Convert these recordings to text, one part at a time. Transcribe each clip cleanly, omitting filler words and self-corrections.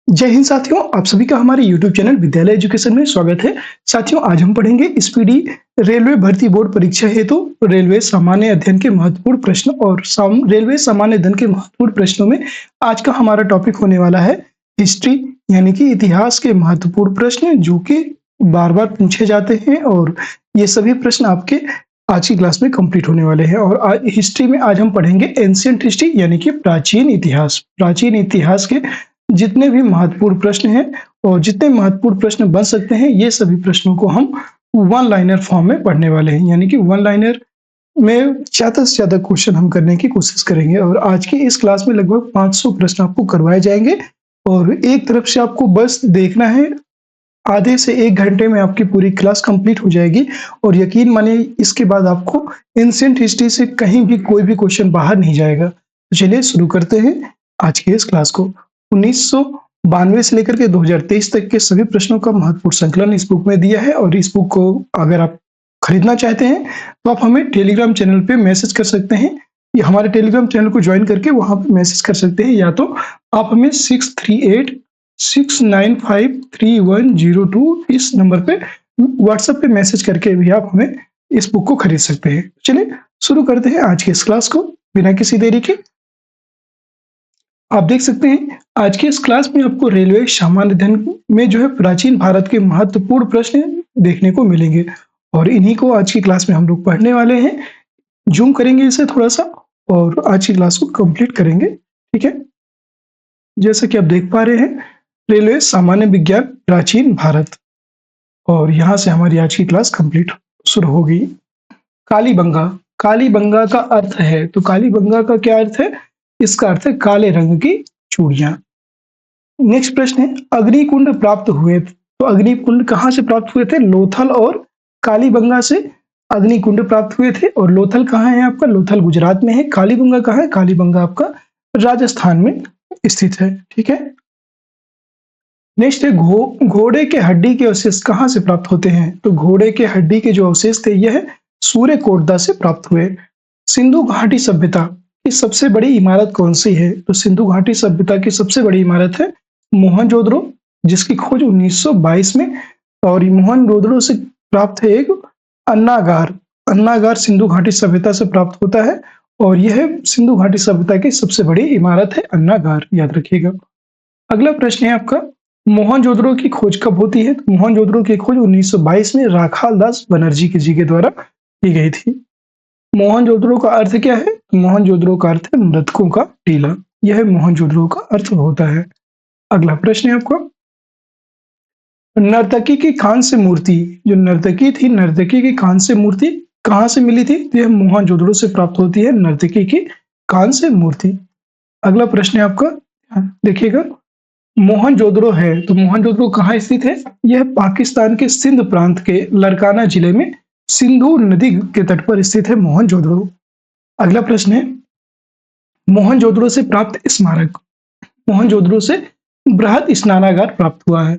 जय हिंद साथियों, आप सभी का हमारे YouTube चैनल विद्यालय एजुकेशन में स्वागत है। साथियों, आज हम पढ़ेंगे स्पीडी रेलवे भर्ती बोर्ड परीक्षा हेतु रेलवे सामान्य अध्ययन के महत्वपूर्ण प्रश्न और रेलवे सामान्य अध्ययन के महत्वपूर्ण प्रश्नों में आज का हमारा टॉपिक होने वाला है हिस्ट्री, यानी कि इतिहास के महत्वपूर्ण प्रश्न जो कि बार-बार पूछे जाते हैं और ये सभी प्रश्न आपके आज की क्लास में कंप्लीट होने वाले हैं। और हिस्ट्री में आज हम पढ़ेंगे एंशिएंट हिस्ट्री, यानी कि प्राचीन इतिहास। प्राचीन इतिहास के जितने भी महत्वपूर्ण प्रश्न हैं और जितने महत्वपूर्ण प्रश्न बन सकते हैं, ये सभी प्रश्नों को हम वन लाइनर फॉर्म में पढ़ने वाले हैं, यानी कि वन लाइनर में ज़्यादा से ज़्यादा क्वेश्चन हम करने की कोशिश करेंगे। और आज की इस क्लास में लगभग 500 प्रश्न आपको करवाए जाएंगे और एक तरफ से आपको बस देखना है, आधे से 1 घंटे में आपकी पूरी क्लास कंप्लीट हो जाएगी। और यकीन मानिए, इसके बाद आपको एंशिएंट हिस्ट्री से कहीं भी कोई भी क्वेश्चन बाहर नहीं जाएगा। तो चलिए शुरू करते हैं आज की इस क्लास को। 1992 से लेकर के 2023 तक के सभी प्रश्नों का महत्वपूर्ण संकलन इस बुक में दिया है। और इस बुक को अगर आप खरीदना चाहते हैं तो आप हमें टेलीग्राम चैनल पे मैसेज कर सकते हैं, या हमारे टेलीग्राम चैनल को ज्वाइन करके वहां पे मैसेज कर सकते हैं, या तो आप हमें 6386953102 इस नंबर पे व्हाट्सएप पे मैसेज करके भी आप हमें इस बुक को खरीद सकते हैं। चलिए शुरू करते हैं आज की इस क्लास को बिना किसी देरी के। आप देख सकते हैं आज की इस क्लास में आपको रेलवे सामान्य अध्ययन में जो है प्राचीन भारत के महत्वपूर्ण प्रश्न देखने को मिलेंगे और इन्हीं को आज की क्लास में हम लोग पढ़ने वाले हैं। जूम करेंगे इसे थोड़ा सा और आज की क्लास को कंप्लीट करेंगे, ठीक है। जैसा कि आप देख पा रहे हैं, रेलवे सामान्य विज्ञान प्राचीन भारत, और यहाँ से हमारी आज की क्लास कंप्लीट शुरू होगी। कालीबंगा, कालीबंगा का अर्थ है, तो कालीबंगा का क्या अर्थ है? इसका अर्थ है काले रंग की चूड़ियां। नेक्स्ट प्रश्न है, अग्निकुंड प्राप्त हुए, तो अग्निकुंड कहाँ से प्राप्त हुए थे? लोथल और कालीबंगा से अग्निकुंड प्राप्त हुए थे। और लोथल कहाँ है आपका? लोथल गुजरात में है। कालीबंगा कहाँ है? कालीबंगा आपका राजस्थान में स्थित है, ठीक है। नेक्स्ट है, घोड़े के हड्डी के अवशेष कहाँ से प्राप्त होते हैं? तो घोड़े के हड्डी के जो अवशेष थे यह सूर्यकोटदा से प्राप्त हुए। सिंधु घाटी सभ्यता की सबसे बड़ी इमारत कौन सी है? तो सिंधु घाटी सभ्यता की सबसे बड़ी इमारत है मोहनजोदड़ो, जिसकी खोज 1922 में, और मोहनजोदड़ो से प्राप्त है एक अन्नागार। अन्नागार सिंधु घाटी सभ्यता से प्राप्त होता है और यह सिंधु घाटी सभ्यता की सबसे बड़ी इमारत है अन्नागार, याद रखिएगा। अगला प्रश्न है आपका, मोहनजोदड़ो की खोज कब होती है? तो मोहनजोदड़ो की खोज 1922 में राखाल दास बनर्जी जी के द्वारा की गई थी। मोहनजोदड़ो का अर्थ क्या है? मोहनजोदड़ो का अर्थ है मृतकों का टीला, यह मोहनजोदड़ो का अर्थ होता है। अगला प्रश्न है आपका, नर्तकी की कांस्य मूर्ति, जो नर्तकी थी, नर्तकी की कांस्य मूर्ति कहाँ से मिली थी? तो यह मोहनजोदड़ो से प्राप्त होती है, नर्तकी की कांस्य मूर्ति। अगला प्रश्न है आपका, देखिएगा, मोहनजोदड़ो है, तो मोहनजोदड़ो कहाँ स्थित है? यह पाकिस्तान के सिंध प्रांत के लरकाना जिले में सिंधु नदी के तट पर स्थित है मोहनजोदड़ो। अगला प्रश्न है, मोहनजोदड़ो से प्राप्त स्मारक, मोहनजोदड़ो से बृहद स्नानागार प्राप्त हुआ है।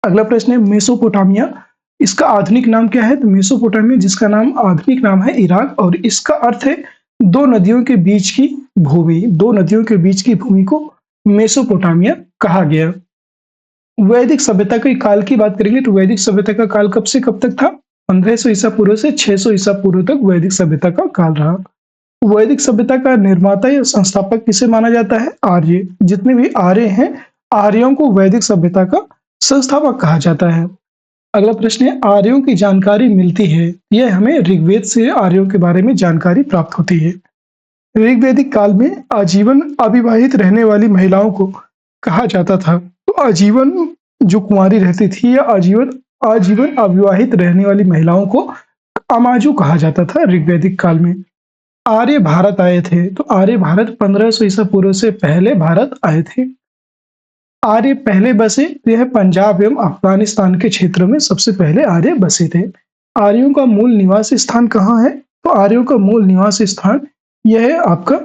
अगला प्रश्न है, मेसोपोटामिया, इसका आधुनिक नाम क्या है? तो मेसोपोटामिया, जिसका नाम आधुनिक नाम है इराक, और इसका अर्थ है दो नदियों के बीच की भूमि। दो नदियों के बीच की भूमि को मेसोपोटामिया कहा गया। वैदिक सभ्यता के काल की बात करेंगे तो वैदिक सभ्यता का काल कब से कब तक था? 1500 ईसा पूर्व से 600 ईसा पूर्व तक वैदिक सभ्यता का काल रहा। वैदिक सभ्यता का निर्माता या संस्थापक किसे माना जाता है? आर्य। जितने भी आर्य हैं, आर्यों को वैदिक सभ्यता का संस्थापक कहा जाता है। अगला प्रश्न है, आर्यों की जानकारी मिलती है, यह हमें ऋग्वेद से आर्यों के बारे में जानकारी प्राप्त होती है। ऋग्वैदिक काल में आजीवन अविवाहित रहने वाली महिलाओं को कहा जाता था। तो आजीवन जो कुंवारी रहती थी या आजीवन अविवाहित रहने वाली महिलाओं को अमाजू कहा जाता था ऋग्वैदिक काल में। आर्य भारत आए थे, तो आर्य भारत 1500 ईसा पूर्व से पहले भारत आए थे। आर्य पहले बसे, यह पंजाब एवं अफगानिस्तान के क्षेत्रों में सबसे पहले आर्य बसे थे। आर्यों का मूल निवास स्थान कहाँ है? तो आर्यों का मूल निवास स्थान यह आपका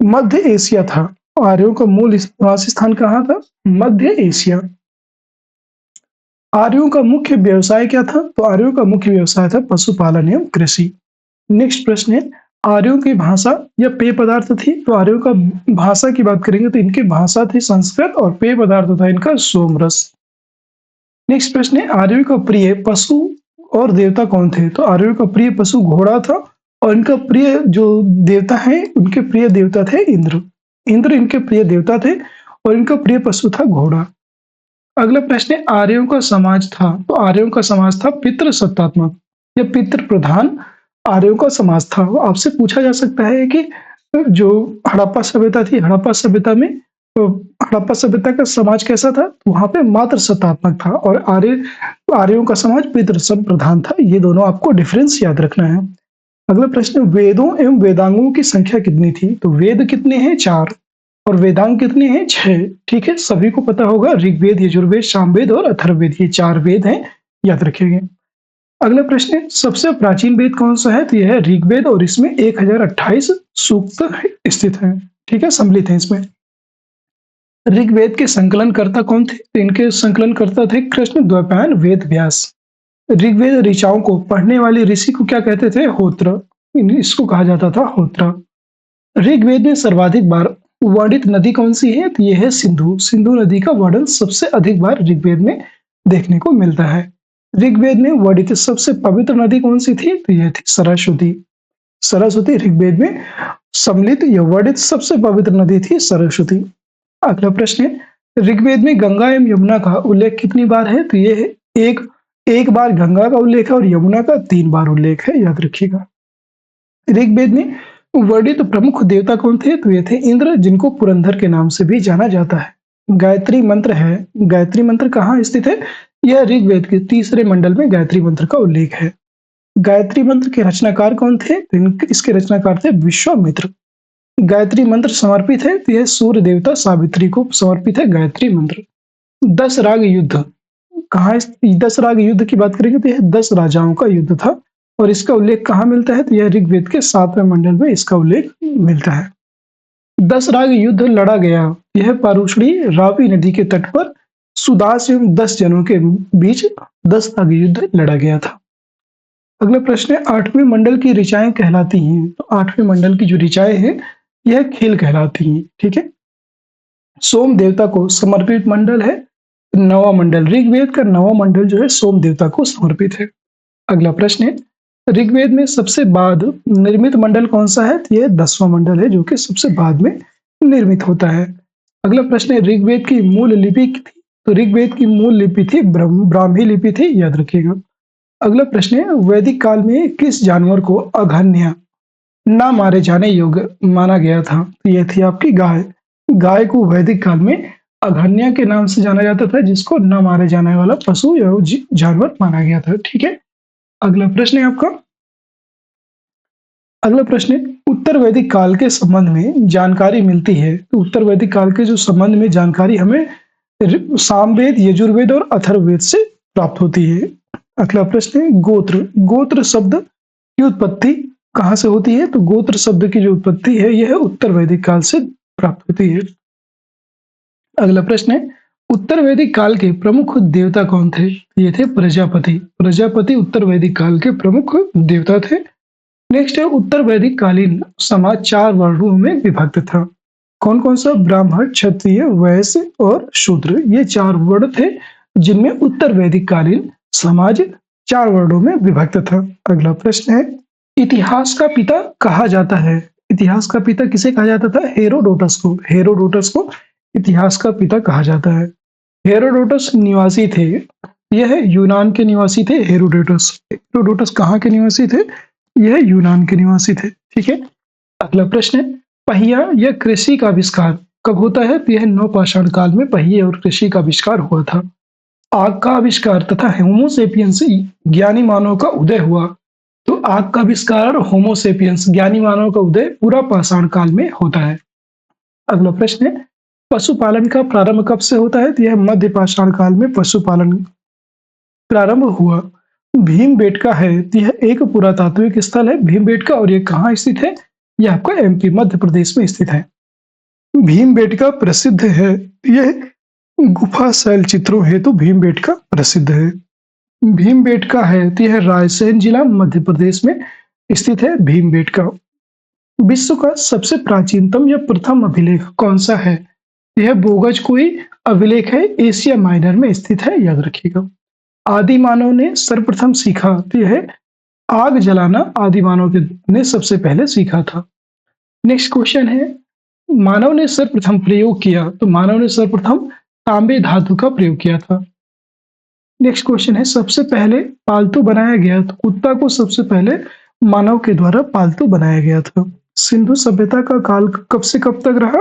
मध्य एशिया था। आर्यों का मूल निवास स्थान कहाँ था? मध्य एशिया। आर्यों का मुख्य व्यवसाय क्या था? तो आर्यों का मुख्य व्यवसाय था पशुपालन एवं कृषि। नेक्स्ट प्रश्न है, आर्यों की भाषा या पेय पदार्थ थी, तो आर्यों का भाषा की बात करेंगे तो इनकी भाषा थी संस्कृत और पेय पदार्थ था इनका सोमरस। नेक्स्ट प्रश्न है, आर्यों का प्रिय पशु और देवता कौन थे? तो आर्यों का प्रिय पशु घोड़ा था और इनका प्रिय जो देवता है, उनके प्रिय देवता थे इंद्र। इंद्र इनके प्रिय देवता थे और इनका प्रिय पशु था घोड़ा। अगला प्रश्न है, आर्यों का समाज था, तो आर्यों का समाज था पितृ सत्तात्मक या पितृ प्रधान आर्यों का समाज था। आपसे पूछा जा सकता है कि जो हड़प्पा सभ्यता थी, हड़प्पा सभ्यता में तो हड़प्पा सभ्यता का समाज कैसा था? वहां पे मातृ सत्तात्मक था और आर्यों का समाज पितृ प्रधान था। ये दोनों आपको डिफरेंस याद रखना है। अगला प्रश्न, वेदों एवं वेदांगों की संख्या कितनी थी? तो वेद कितने हैं? 4 और वेदांग कितने हैं? 6। ठीक है, सभी को पता होगा, ऋग्वेद, यजुर्वेद, सामवेद और अथर्ववेद, ये 4 वेद हैं, याद रखिएगा। अगला प्रश्न है, सबसे प्राचीन वेद कौन सा है? तो यह है ऋग्वेद और इसमें 1028 सूक्त स्थित है। ठीक है, सम्मिलित है इसमें। ऋग्वेद के संकलनकर्ता कौन थे? तो इनके संकलनकर्ता थे कृष्ण द्वैपायन वेद व्यास। ऋग्वेद ऋचाओं को पढ़ने वाले ऋषि को क्या कहते थे? होत्र। इसको कहा जाता था होत्रा। ऋग्वेद में सर्वाधिक बार वर्णित नदी कौन सी है? तो यह है सिंधु। सिंधु नदी का वर्णन सबसे अधिक बार ऋग्वेद में देखने को मिलता है। ऋग्वेद में वर्णित सबसे पवित्र नदी कौन सी थी? तो यह थी सरस्वती। सरस्वती ऋग्वेद में सम्मिलित या वर्णित सबसे पवित्र नदी थी सरस्वती। अगला प्रश्न है, ऋग्वेद में गंगा एवं यमुना का उल्लेख कितनी बार है? तो यह एक बार गंगा का उल्लेख है और यमुना का 3 बार उल्लेख है, याद रखिएगा। ऋग्वेद में वर्णित प्रमुख देवता कौन थे? तो ये थे इंद्र, जिनको पुरंदर के नाम से भी जाना जाता है। गायत्री मंत्र है, गायत्री मंत्र कहाँ स्थित है? यह ऋग्वेद के 3रे मंडल में गायत्री मंत्र का उल्लेख है। गायत्री मंत्र के रचनाकार कौन थे? तो इसके रचनाकार थे विश्वामित्र। गायत्री मंत्र समर्पित है, तो यह सूर्य देवता सावित्री को समर्पित है गायत्री मंत्र। 10 राग युद्ध कहाँ? 10 राग युद्ध की बात करेंगे तो यह 10 राजाओं का युद्ध था और इसका उल्लेख कहाँ मिलता है? तो यह ऋग्वेद के 7वें मंडल में इसका उल्लेख मिलता है। 10 राग युद्ध लड़ा गया, यह पारुषणी रावी नदी के तट पर सुदास एवं 10 जनों के बीच 10 राग युद्ध लड़ा गया था। अगला प्रश्न है, 8वें मंडल की ऋचाएं कहलाती हैं। तो 8वें मंडल की जो ऋचाएं हैं यह खेल कहलाती हैं। ठीक है, सोम देवता को समर्पित मंडल है 9वां मंडल। ऋग्वेद का 9वां मंडल जो है सोम देवता को समर्पित है। अगला प्रश्न है, ऋग्वेद में सबसे बाद निर्मित मंडल कौन सा है? तो यह 10वां मंडल है जो कि सबसे बाद में निर्मित होता है। अगला प्रश्न है, ऋग्वेद की मूल लिपि थी? तो ऋग्वेद की मूल लिपि थी ब्राह्मी लिपि थी, याद रखिएगा। अगला प्रश्न है, वैदिक काल में किस जानवर को अघन्य ना मारे जाने योग्य माना गया था? तो यह थी आपकी गाय। गाय को वैदिक काल में अघन्य के नाम से जाना जाता था, जिसको न मारे जाने वाला पशु या जानवर माना गया था। ठीक है, अगला प्रश्न है आपका, अगला प्रश्न है, उत्तर वैदिक काल के संबंध में जानकारी मिलती है। तो उत्तर वैदिक काल के जो संबंध में जानकारी हमें सामवेद, यजुर्वेद और अथर्ववेद से प्राप्त होती है। अगला प्रश्न है, गोत्र। गोत्र शब्द की उत्पत्ति कहाँ से होती है? तो गोत्र शब्द की जो उत्पत्ति है यह उत्तर वैदिक काल से प्राप्त होती है। अगला प्रश्न है, उत्तर वैदिक काल के प्रमुख देवता कौन थे? ये थे प्रजापति। प्रजापति उत्तर वैदिक काल के प्रमुख देवता थे। नेक्स्ट है, उत्तर वैदिक कालीन समाज 4 वर्णों में विभक्त था। कौन कौन सा? ब्राह्मण, क्षत्रिय, वैश्य और शूद्र। ये 4 वर्ण थे जिनमें उत्तर वैदिक कालीन समाज 4 वर्णों में विभक्त था। अगला प्रश्न है, इतिहास का पिता कहा जाता है। इतिहास का पिता किसे कहा जाता था? हेरोडोटस को। हेरोडोटस को इतिहास का पिता कहा जाता है। हेरोडोटस निवासी थे, यह यूनान के निवासी थे। हेरोडोटस हेरोडोटस कहाँ के निवासी थे? यह यूनान के निवासी थे। ठीक है, अगला प्रश्न है, पहिया या कृषि का आविष्कार कब होता है? तो यह नवपाषाण काल में पहिए और कृषि का आविष्कार हुआ था। आग का आविष्कार तथा होमोसेपियंस ज्ञानी मानव का उदय हुआ। तो आग का आविष्कार और होमोसेपियंस ज्ञानी मानव का उदय पूरा पाषाण काल में होता है। अगला प्रश्न है, पशुपालन का प्रारंभ कब से होता है? तो यह मध्य पाषाण काल में पशुपालन प्रारंभ हुआ। भीमबेटका है, तो यह एक पुरातात्विक स्थल है भीमबेटका, और यह कहाँ स्थित है? यह आपका एमपी मध्य प्रदेश में स्थित है। भीमबेटका प्रसिद्ध है, यह गुफा शैल चित्रों हेतु भीमबेटका प्रसिद्ध है। भीमबेटका है, तो यह रायसेन जिला मध्य प्रदेश में स्थित है भीमबेटका। विश्व का सबसे प्राचीनतम या प्रथम अभिलेख कौन सा है? यह बोगज कोई अभिलेख है, एशिया माइनर में स्थित है, याद रखिएगा। आदि मानव ने सर्वप्रथम सीखा, तो यह आग जलाना आदि मानव ने सबसे पहले सीखा था। नेक्स्ट क्वेश्चन है, मानव ने सर्वप्रथम प्रयोग किया, तो मानव ने सर्वप्रथम तांबे धातु का प्रयोग किया था। नेक्स्ट क्वेश्चन है, सबसे पहले पालतू बनाया गया, तो कुत्ता को सबसे पहले मानव के द्वारा पालतू बनाया गया था। सिंधु सभ्यता का काल कब से कब तक रहा?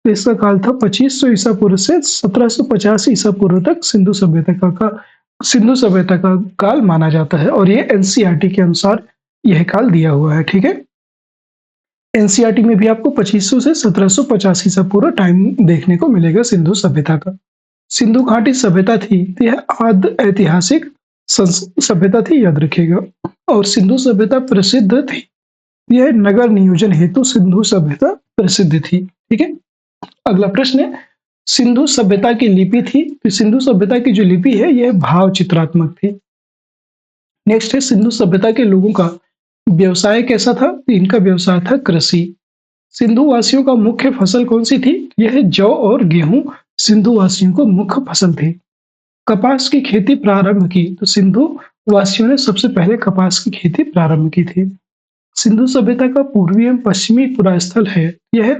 तो इसका काल था 2500 ईसा पूर्व से 1750 ईसा पूर्व तक सिंधु सभ्यता का काल माना जाता है, और ये एनसीईआरटी के अनुसार यह काल दिया हुआ है। ठीक है, एनसीईआरटी में भी आपको 2500 से 1750 ईसा पूर्व टाइम देखने को मिलेगा सिंधु सभ्यता का। सिंधु घाटी सभ्यता थी, तो यह आद्य ऐतिहासिक सभ्यता थी, याद रखिएगा। और सिंधु सभ्यता प्रसिद्ध थी, यह नगर नियोजन हेतु सिंधु सभ्यता प्रसिद्ध थी। ठीक है, अगला प्रश्न है, सिंधु सभ्यता की लिपि थी, तो सिंधु सभ्यता की जो लिपि है यह भाव चित्रात्मक थी। नेक्स्ट है, सिंधु सभ्यता के लोगों का व्यवसाय कैसा था? तो इनका व्यवसाय था कृषि। सिंधु वासियों का मुख्य फसल कौन सी थी? यह जौ और गेहूं सिंधु वासियों को मुख्य फसल थी। कपास की खेती प्रारंभ की, तो सिंधु वासियों ने सबसे पहले कपास की खेती प्रारंभ की थी। सिंधु सभ्यता का पूर्वी एवं पश्चिमी पूरा स्थल है, यह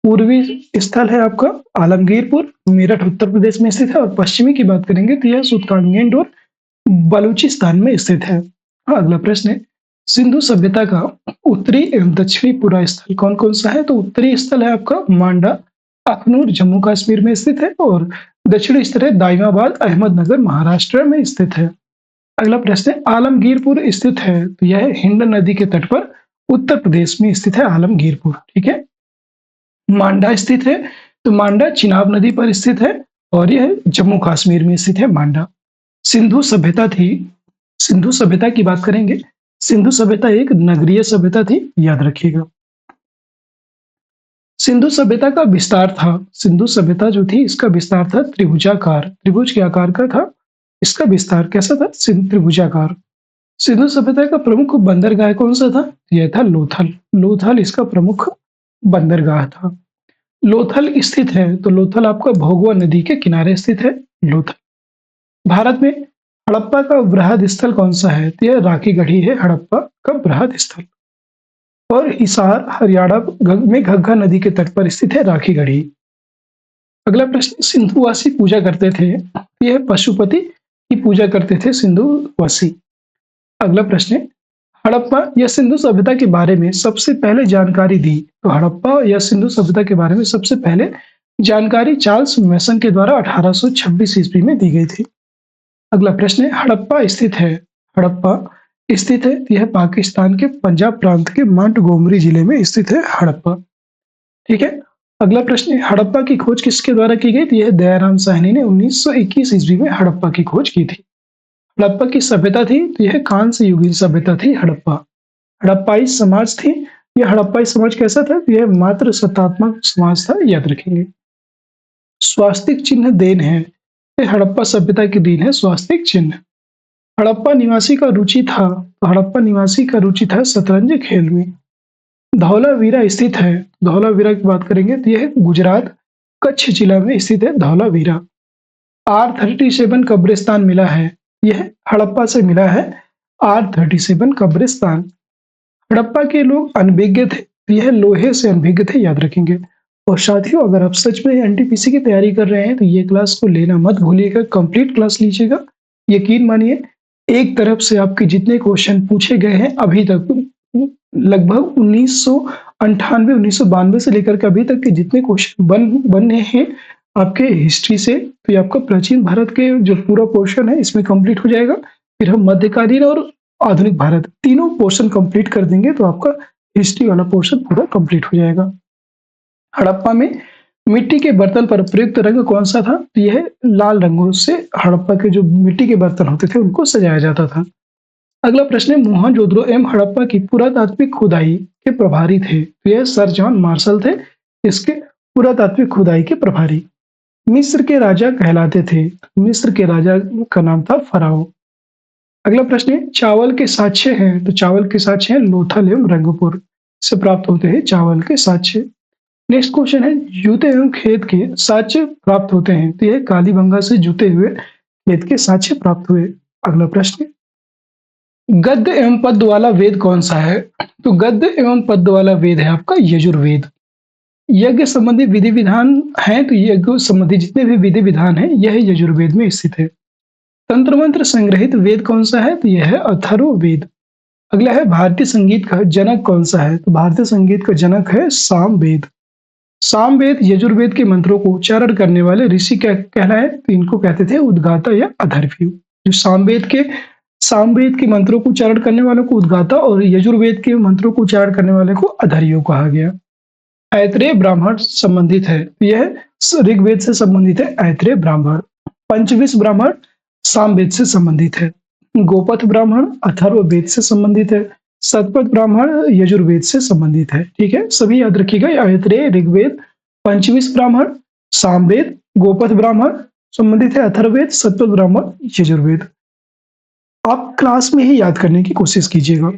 पूर्वी स्थल है आपका आलमगीरपुर, मेरठ उत्तर प्रदेश में स्थित है, और पश्चिमी की बात करेंगे तो यह सुल्तानगंज और बलूचिस्तान में स्थित है। अगला प्रश्न है, सिंधु सभ्यता का उत्तरी एवं दक्षिणी पूरा स्थल कौन कौन सा है? तो उत्तरी स्थल है आपका मांडा, अखनूर जम्मू कश्मीर में स्थित है, और दक्षिणी स्थल है दाइमाबाद, अहमदनगर महाराष्ट्र में स्थित है। अगला प्रश्न है, आलमगीरपुर स्थित है, तो यह हिंड नदी के तट पर उत्तर प्रदेश में स्थित है आलमगीरपुर। ठीक है, मांडा स्थित है, तो मांडा चिनाब नदी पर स्थित है, और यह जम्मू कश्मीर में स्थित है मांडा। सिंधु सभ्यता थी, सिंधु सभ्यता की बात करेंगे, सिंधु सभ्यता एक नगरीय सभ्यता थी, याद रखिएगा। सिंधु सभ्यता का विस्तार था, सिंधु सभ्यता जो थी इसका विस्तार था त्रिभुजाकार, त्रिभुज के आकार का था इसका विस्तार। कैसा था? त्रिभुजाकार। सिंधु सभ्यता का प्रमुख बंदरगाह कौन सा था? यह था लोथल, लोथल इसका प्रमुख बंदरगाह था। लोथल स्थित है, तो लोथल आपका भोगवा नदी के किनारे स्थित है लोथल। भारत में हड़प्पा का बृहद स्थल कौन सा है? तो यह राखी गढ़ी है हड़प्पा का बृहद स्थल। और हिसार हरियाणा में घग्घा नदी के तट पर स्थित है राखी गढ़ी। अगला प्रश्न, सिंधुवासी पूजा करते थे, यह पशुपति की पूजा करते थे सिंधुवासी। अगला प्रश्न है, हड़प्पा या सिंधु सभ्यता के बारे में सबसे पहले जानकारी दी, तो हड़प्पा या सिंधु सभ्यता के बारे में सबसे पहले जानकारी चार्ल्स मैसन के द्वारा 1826 ईस्वी में दी गई थी। अगला प्रश्न है, हड़प्पा स्थित है, हड़प्पा स्थित है, यह पाकिस्तान के पंजाब प्रांत के मोंटगोमरी जिले में स्थित है हड़प्पा। ठीक है, अगला प्रश्न है, हड़प्पा की खोज किसके द्वारा की गई? तो यह दयाराम साहनी ने 1921 ईस्वी में हड़प्पा की खोज की थी। हड़प्पा की सभ्यता थी, तो यह कांस्य युगीन सभ्यता थी हड़प्पा। हड़प्पाई समाज थी, यह हड़प्पाई समाज कैसा था? तो यह मात्र सत्तात्मक समाज था, याद रखेंगे। स्वास्तिक चिन्ह देन है, यह हड़प्पा सभ्यता की देन है स्वास्तिक चिन्ह। हड़प्पा निवासी का रुचि था, तो हड़प्पा निवासी का रुचि था शतरंज खेल में। धौलावीरा स्थित है, धौलावीरा की बात करेंगे तो यह गुजरात कच्छ जिला में स्थित है धौलावीरा। R37 कब्रिस्तान मिला है, यह हड़प्पा से मिला है R37 कब्रिस्तान। हड़प्पा के लोग अनभिज्ञ थे, यह लोहे से अनभिज्ञ थे, याद रखेंगे। और साथियों, अगर आप सच में एनटीपीसी की तैयारी कर रहे हैं तो ये क्लास को लेना मत भूलिएगा, कंप्लीट क्लास लीजिएगा। यकीन मानिए, एक तरफ से आपके जितने क्वेश्चन पूछे गए हैं अभी तक, लगभग 1998 1992 से लेकर के अभी तक के जितने क्वेश्चन बने हैं आपके हिस्ट्री से, तो ये आपका प्राचीन भारत के जो पूरा पोर्शन है इसमें कंप्लीट हो जाएगा। फिर हम मध्यकालीन और आधुनिक भारत तीनों पोर्शन कंप्लीट कर देंगे, तो आपका हिस्ट्री वाला पोर्शन पूरा कंप्लीट हो जाएगा। हड़प्पा में मिट्टी के बर्तन पर प्रयुक्त रंग कौन सा था? तो यह लाल रंगों से हड़प्पा के जो मिट्टी के बर्तन होते थे उनको सजाया जाता था। अगला प्रश्न है, मोहनजोदड़ो एवं हड़प्पा की पुरातात्विक खुदाई के प्रभारी थे, तो यह सर जॉन मार्शल थे इसके पुरातात्विक खुदाई के प्रभारी। मिस्र के राजा कहलाते थे, मिस्र के राजा का नाम था फराओ। अगला प्रश्न है, चावल के साक्ष्य हैं, तो चावल के साक्ष्य हैं लोथल एवं रंगपुर। से प्राप्त होते हैं चावल के साक्ष्य। नेक्स्ट क्वेश्चन है, जूते एवं खेत के साक्ष्य प्राप्त होते हैं, तो यह कालीबंगा से जुते हुए खेत के साक्ष्य प्राप्त हुए। अगला प्रश्न, गद्य एवं पद्य वाला वेद कौन सा है? तो गद्य एवं पद्य वाला वेद है आपका यजुर्वेद। यज्ञ संबंधी विधि विधान है, तो यज्ञ संबंधी जितने भी विधि विधान है यह यजुर्वेद में स्थित है। तंत्र मंत्र संग्रहित वेद कौन सा है? तो यह है अथर्ववेद। अगला है, भारतीय संगीत का जनक कौन सा है? तो भारतीय संगीत का जनक है सामवेद। सामवेद यजुर्वेद के मंत्रों को उच्चारण करने वाले ऋषि क्या कहलाए? तो इनको कहते थे उद्गाता या अथर्वयु। जो सामवेद के मंत्रों को उच्चारण करने वालों को उद्गाता और यजुर्वेद के मंत्रों को उच्चारण करने वाले को अथर्वयु कहा गया। ऐत्रेय ब्राह्मण संबंधित है, यह ऋग्वेद से संबंधित है ऐत्रेय ब्राह्मण। पंचविश ब्राह्मण सामवेद से संबंधित है। गोपथ ब्राह्मण अथर्ववेद से संबंधित है। सतपथ ब्राह्मण यजुर्वेद से संबंधित है। ठीक है, सभी याद रखिएगा, ऐत्रेय ऋग्वेद, पंचविश ब्राह्मण सामवेद, गोपथ ब्राह्मण संबंधित है अथर्ववेद, सतपथ ब्राह्मण यजुर्वेद। आप क्लास में ही याद करने की कोशिश कीजिएगा।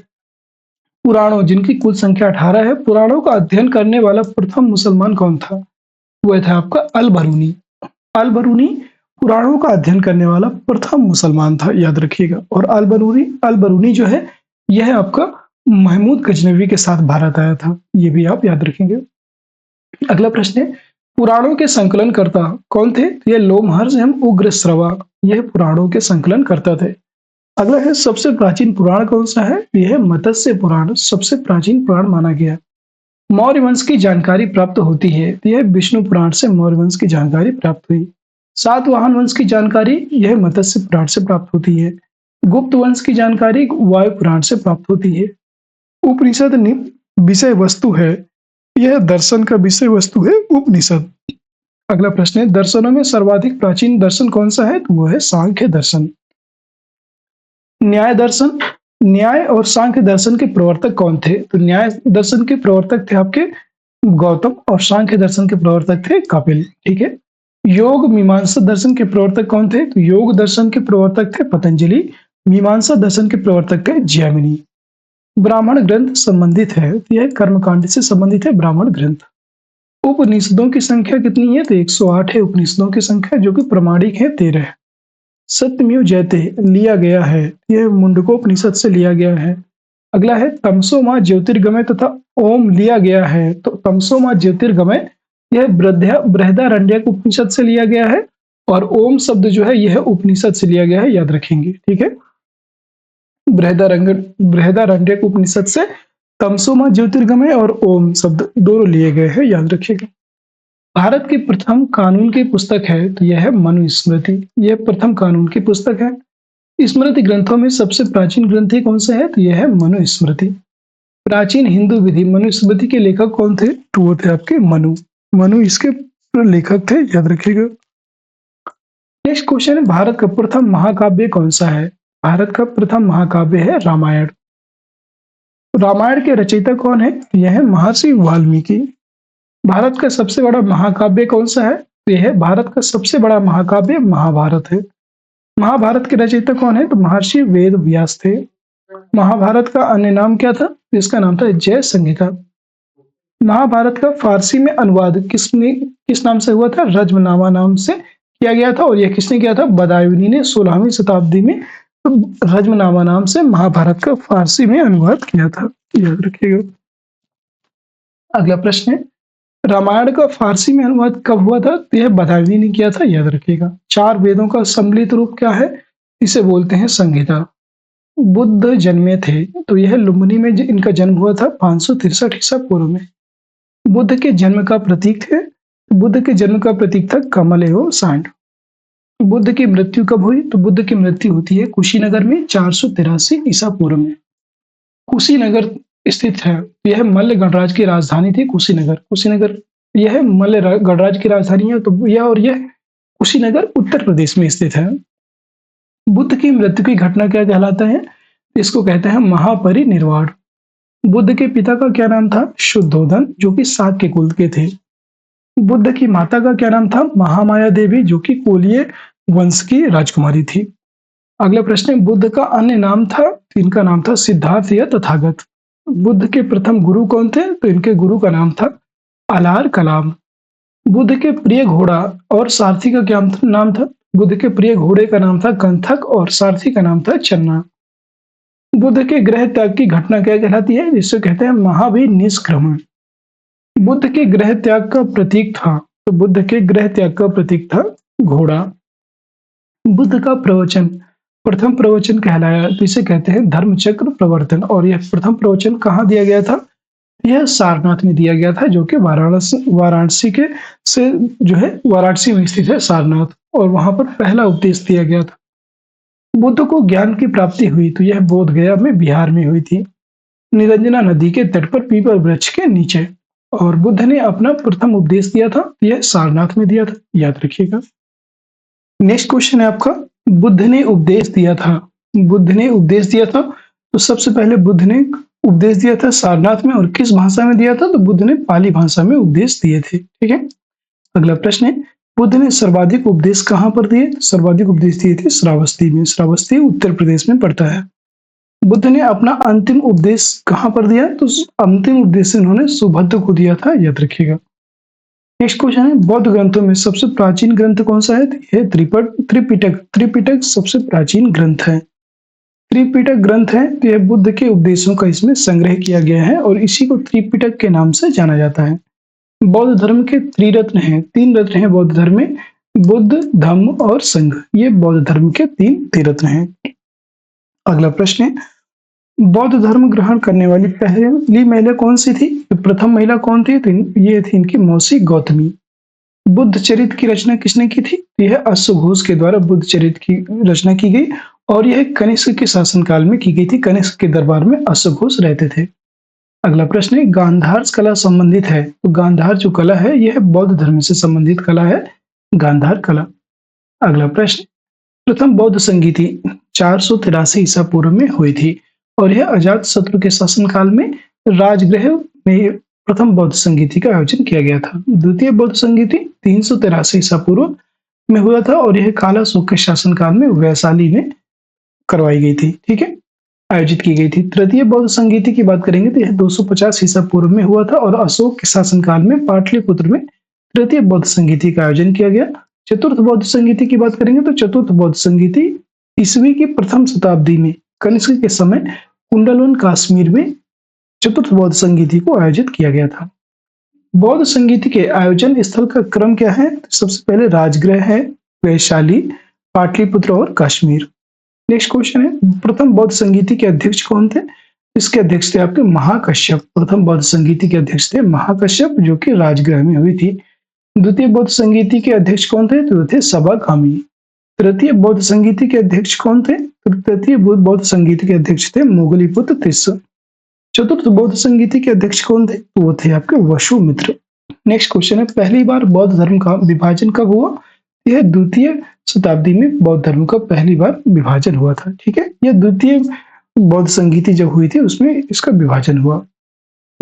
पुराणों, जिनकी कुल संख्या 18 है, पुराणों का अध्ययन करने वाला प्रथम मुसलमान कौन था? वह था आपका अल-बरूनी। अल-बरूनी पुराणों का अध्ययन करने वाला प्रथम मुसलमान था, याद रखिएगा। और अल-बरूनी जो है यह आपका महमूद गजनवी के साथ भारत आया था, ये भी आप याद रखेंगे। अगला प्रश्न है, पुराणों के संकलनकर्ता कौन थे? यह लोमहर्ष एवं उग्रश्रवा, यह पुराणों के संकलनकर्ता थे। अगला है, सबसे प्राचीन पुराण कौन सा है? यह है मत्स्य पुराण, सबसे प्राचीन पुराण माना गया। मौर्य वंश की जानकारी प्राप्त होती है, यह विष्णु पुराण से मौर्य वंश की जानकारी प्राप्त हुई। सातवाहन वंश की जानकारी यह मत्स्य पुराण से प्राप्त होती है। गुप्त वंश की जानकारी वायु पुराण से प्राप्त होती है। उपनिषद विषय वस्तु है, यह दर्शन का विषय वस्तु है उपनिषद। अगला प्रश्न है, दर्शनों में सर्वाधिक प्राचीन दर्शन कौन सा है? तो वह है सांख्य दर्शन। न्याय दर्शन, न्याय और सांख्य दर्शन के प्रवर्तक कौन थे? तो न्याय दर्शन के प्रवर्तक थे आपके गौतम और सांख्य दर्शन के प्रवर्तक थे कपिल। ठीक है, योग मीमांसा दर्शन के प्रवर्तक कौन थे? तो योग दर्शन के प्रवर्तक थे पतंजलि, मीमांसा दर्शन के प्रवर्तक थे जैमिनी। ब्राह्मण ग्रंथ संबंधित है, तो यह कर्मकांड से संबंधित है ब्राह्मण ग्रंथ। उपनिषदों की संख्या कितनी है? तो 108 है उपनिषदों की संख्या, जो कि प्रमाणिक है 13। सत्यमेव जयते लिया गया है, यह मुंडकोपनिषद से लिया गया है। अगला है, तमसो मां ज्योतिर्गमय तथा ओम लिया गया है, तो तमसो मां ज्योतिर्गमय यह बृहदारण्यक उपनिषद से लिया गया है और ओम शब्द जो है यह उपनिषद से लिया गया है, याद रखेंगे। ठीक है, बृहदारण्यक उपनिषद से तमसो मां ज्योतिर्गमय और ओम शब्द दोनों लिए गए हैं, याद रखिएगा। भारत की प्रथम कानून की पुस्तक है, तो यह है मनुस्मृति, यह प्रथम कानून की पुस्तक है। स्मृति ग्रंथों में सबसे प्राचीन ग्रंथ कौन सा है? तो यह है मनुस्मृति। प्राचीन हिंदू विधि मनुस्मृति के लेखक कौन थे? तो वो थे आपके मनु इसके लेखक थे, याद रखिएगा। नेक्स्ट क्वेश्चन है, भारत का प्रथम महाकाव्य कौन सा है? भारत का प्रथम महाकाव्य है रामायण। रामायण के रचयिता कौन है? यह है महर्षि वाल्मीकि। भारत का सबसे बड़ा महाकाव्य कौन सा है? यह है भारत का सबसे बड़ा महाकाव्य महाभारत है। महाभारत के रचयिता कौन है? तो महर्षि वेद व्यास थे। महाभारत का अन्य नाम क्या था? इसका नाम था जय संहिता। महाभारत का फारसी में अनुवाद किस नाम से हुआ था? रज्मनामा नाम से किया गया था, और यह किसने किया था? बदायूनी ने 16वीं शताब्दी में रज्मनामा नाम से महाभारत का फारसी में अनुवाद किया था, याद रखिएगा। अगला प्रश्न है, रामायण का फारसी में अनुवाद कब हुआ था? तो यह बदायूनी ने किया था, याद रखिएगा। 4 वेदों का सम्मिलित रूप क्या है? इसे बोलते हैं संहिता। बुद्ध जन्मे थे, तो यह लुम्बिनी में इनका जन्म हुआ था 563 ईसा पूर्व में। बुद्ध के जन्म का प्रतीक थे, बुद्ध के जन्म का प्रतीक था कमल एवं सांड। बुद्ध की मृत्यु कब हुई? तो बुद्ध की मृत्यु होती है कुशीनगर में 483 ईसा पूर्व में। कुशीनगर स्थित है, यह मल्ल गणराज की राजधानी थी। कुशीनगर यह मल्ल गणराज की राजधानी है, तो यह कुशीनगर उत्तर प्रदेश में स्थित है। बुद्ध की मृत्यु की घटना क्या कहलाता है? इसको कहते हैं महापरिनिर्वाण। बुद्ध के पिता का क्या नाम था? शुद्धोधन, जो कि शाक्य कुल के थे। बुद्ध की माता का क्या नाम था? महामाया देवी, जो कि कोलीय वंश की राजकुमारी थी। अगला प्रश्न, बुद्ध का अन्य नाम था, इनका नाम था सिद्धार्थ या तथागत। बुद्ध के प्रथम गुरु कौन थे? तो इनके गुरु का नाम था अलार कलाम। बुद्ध के प्रिय घोड़ा और सारथी का क्या नाम था? बुद्ध के प्रिय घोड़े का नाम था कंथक और सारथी का नाम था चन्ना। बुद्ध के गृह त्याग की घटना क्या कहलाती है? जिससे कहते हैं महावीर निष्क्रमण। बुद्ध के गृह त्याग का प्रतीक था, तो बुद्ध के गृह त्याग का प्रतीक था घोड़ा। बुद्ध का प्रवचन, प्रथम प्रवचन कहलाया, जिसे कहते हैं धर्मचक्र प्रवर्तन, और यह प्रथम प्रवचन कहाँ दिया गया था? यह सारनाथ में दिया गया था, जो कि वाराणसी वाराणसी के से जो है वाराणसी में स्थित है सारनाथ, और वहां पर पहला उपदेश दिया गया था। बुद्ध को ज्ञान की प्राप्ति हुई तो यह बोध गया में बिहार में हुई थी, निरंजना नदी के तट पर पीपल वृक्ष के नीचे। और बुद्ध ने अपना प्रथम उपदेश दिया था, यह सारनाथ में दिया था, याद रखिएगा। नेक्स्ट क्वेश्चन है आपका, बुद्ध ने उपदेश दिया था। बुद्ध ने उपदेश दिया था, तो सबसे पहले बुद्ध ने उपदेश दिया था सारनाथ में, और किस भाषा में दिया था? तो बुद्ध ने पाली भाषा में उपदेश दिए थे। ठीक है, अगला प्रश्न है, बुद्ध ने सर्वाधिक उपदेश कहाँ पर दिए? सर्वाधिक उपदेश दिए थे श्रावस्ती में। श्रावस्ती उत्तर प्रदेश में पड़ता है। बुद्ध ने अपना अंतिम उपदेश कहाँ पर दिया? तो अंतिम उपदेश इन्होंने सुभद्र को दिया था, याद रखिएगा। नेक्स्ट क्वेश्चन है, बौद्ध ग्रंथों में सबसे प्राचीन ग्रंथ कौन सा है? यह त्रिपिटक। त्रिपिटक सबसे प्राचीन ग्रंथ है। त्रिपिटक ग्रंथ है, तो यह बुद्ध के उपदेशों का इसमें संग्रह किया गया है, और इसी को त्रिपिटक के नाम से जाना जाता है। बौद्ध धर्म के त्रिरत्न हैं, 3 रत्न हैं बौद्ध धर्म में, बुद्ध, धम्म और संघ। ये बौद्ध धर्म के 3 त्रिरत्न हैं। अगला प्रश्न है, बौद्ध धर्म ग्रहण करने वाली पहली महिला कौन सी थी? तो प्रथम महिला कौन थी? तो ये थी इनकी मौसी गौतमी। बुद्ध चरित्र की रचना किसने की थी? यह अश्वघोष के द्वारा बुद्ध चरित्र की रचना की गई, और यह कनिष्क के शासनकाल में की गई थी। कनिष्क के दरबार में अश्वघोष रहते थे। अगला प्रश्न है, गांधार कला संबंधित है, तो गांधार जो कला है यह बौद्ध धर्म से संबंधित कला है, गांधार कला। अगला प्रश्न, प्रथम बौद्ध संगीति 483 ईसा पूर्व में हुई थी, और यह अजात शत्रु के शासनकाल में राजगृह में प्रथम बौद्ध संगीति का आयोजन किया गया था। द्वितीय बौद्ध संगीति 383 ईसा पूर्व में हुआ था, और यह काला शोक के शासनकाल में वैशाली में करवाई गई थी। ठीक है, आयोजित की गई थी। तृतीय बौद्ध संगीति की बात करेंगे तो यह 250 ईसा पूर्व में हुआ था, और अशोक के शासनकाल में पाटलिपुत्र में तृतीय बौद्ध संगीति का आयोजन किया गया। चतुर्थ बौद्ध संगीति की बात करेंगे तो चतुर्थ बौद्ध संगीति ईस्वी की प्रथम शताब्दी में कनिष्क के समय कुंडलोन कश्मीर में चतुर्थ बौद्ध संगीति को आयोजित किया गया था। बौद्ध संगीति के आयोजन स्थल का क्रम क्या है? सबसे पहले राजगृह है, वैशाली, पाटलिपुत्र और कश्मीर। नेक्स्ट क्वेश्चन है, प्रथम बौद्ध संगीति के अध्यक्ष कौन थे? इसके अध्यक्ष थे आपके महाकश्यप। प्रथम बौद्ध संगीति के अध्यक्ष थे महाकश्यप, जो कि राजगृह में हुई थी। द्वितीय बौद्ध संगीति के अध्यक्ष कौन थे? तो थे सबाकामी। तृतीय बौद्ध संगीति के अध्यक्ष कौन थे? तृतीय बौद्ध संगीति के अध्यक्ष थे मोगलीपुत्र तिस्स। चतुर्थ बौद्ध संगीति के अध्यक्ष कौन थे? तो वो थे आपके वसुमित्र। नेक्स्ट क्वेश्चन है, पहली बार बौद्ध धर्म का विभाजन कब हुआ? यह द्वितीय शताब्दी में बौद्ध धर्म का पहली बार विभाजन हुआ था। ठीक है, यह द्वितीय बौद्ध संगीति जब हुई थी उसमें इसका विभाजन हुआ,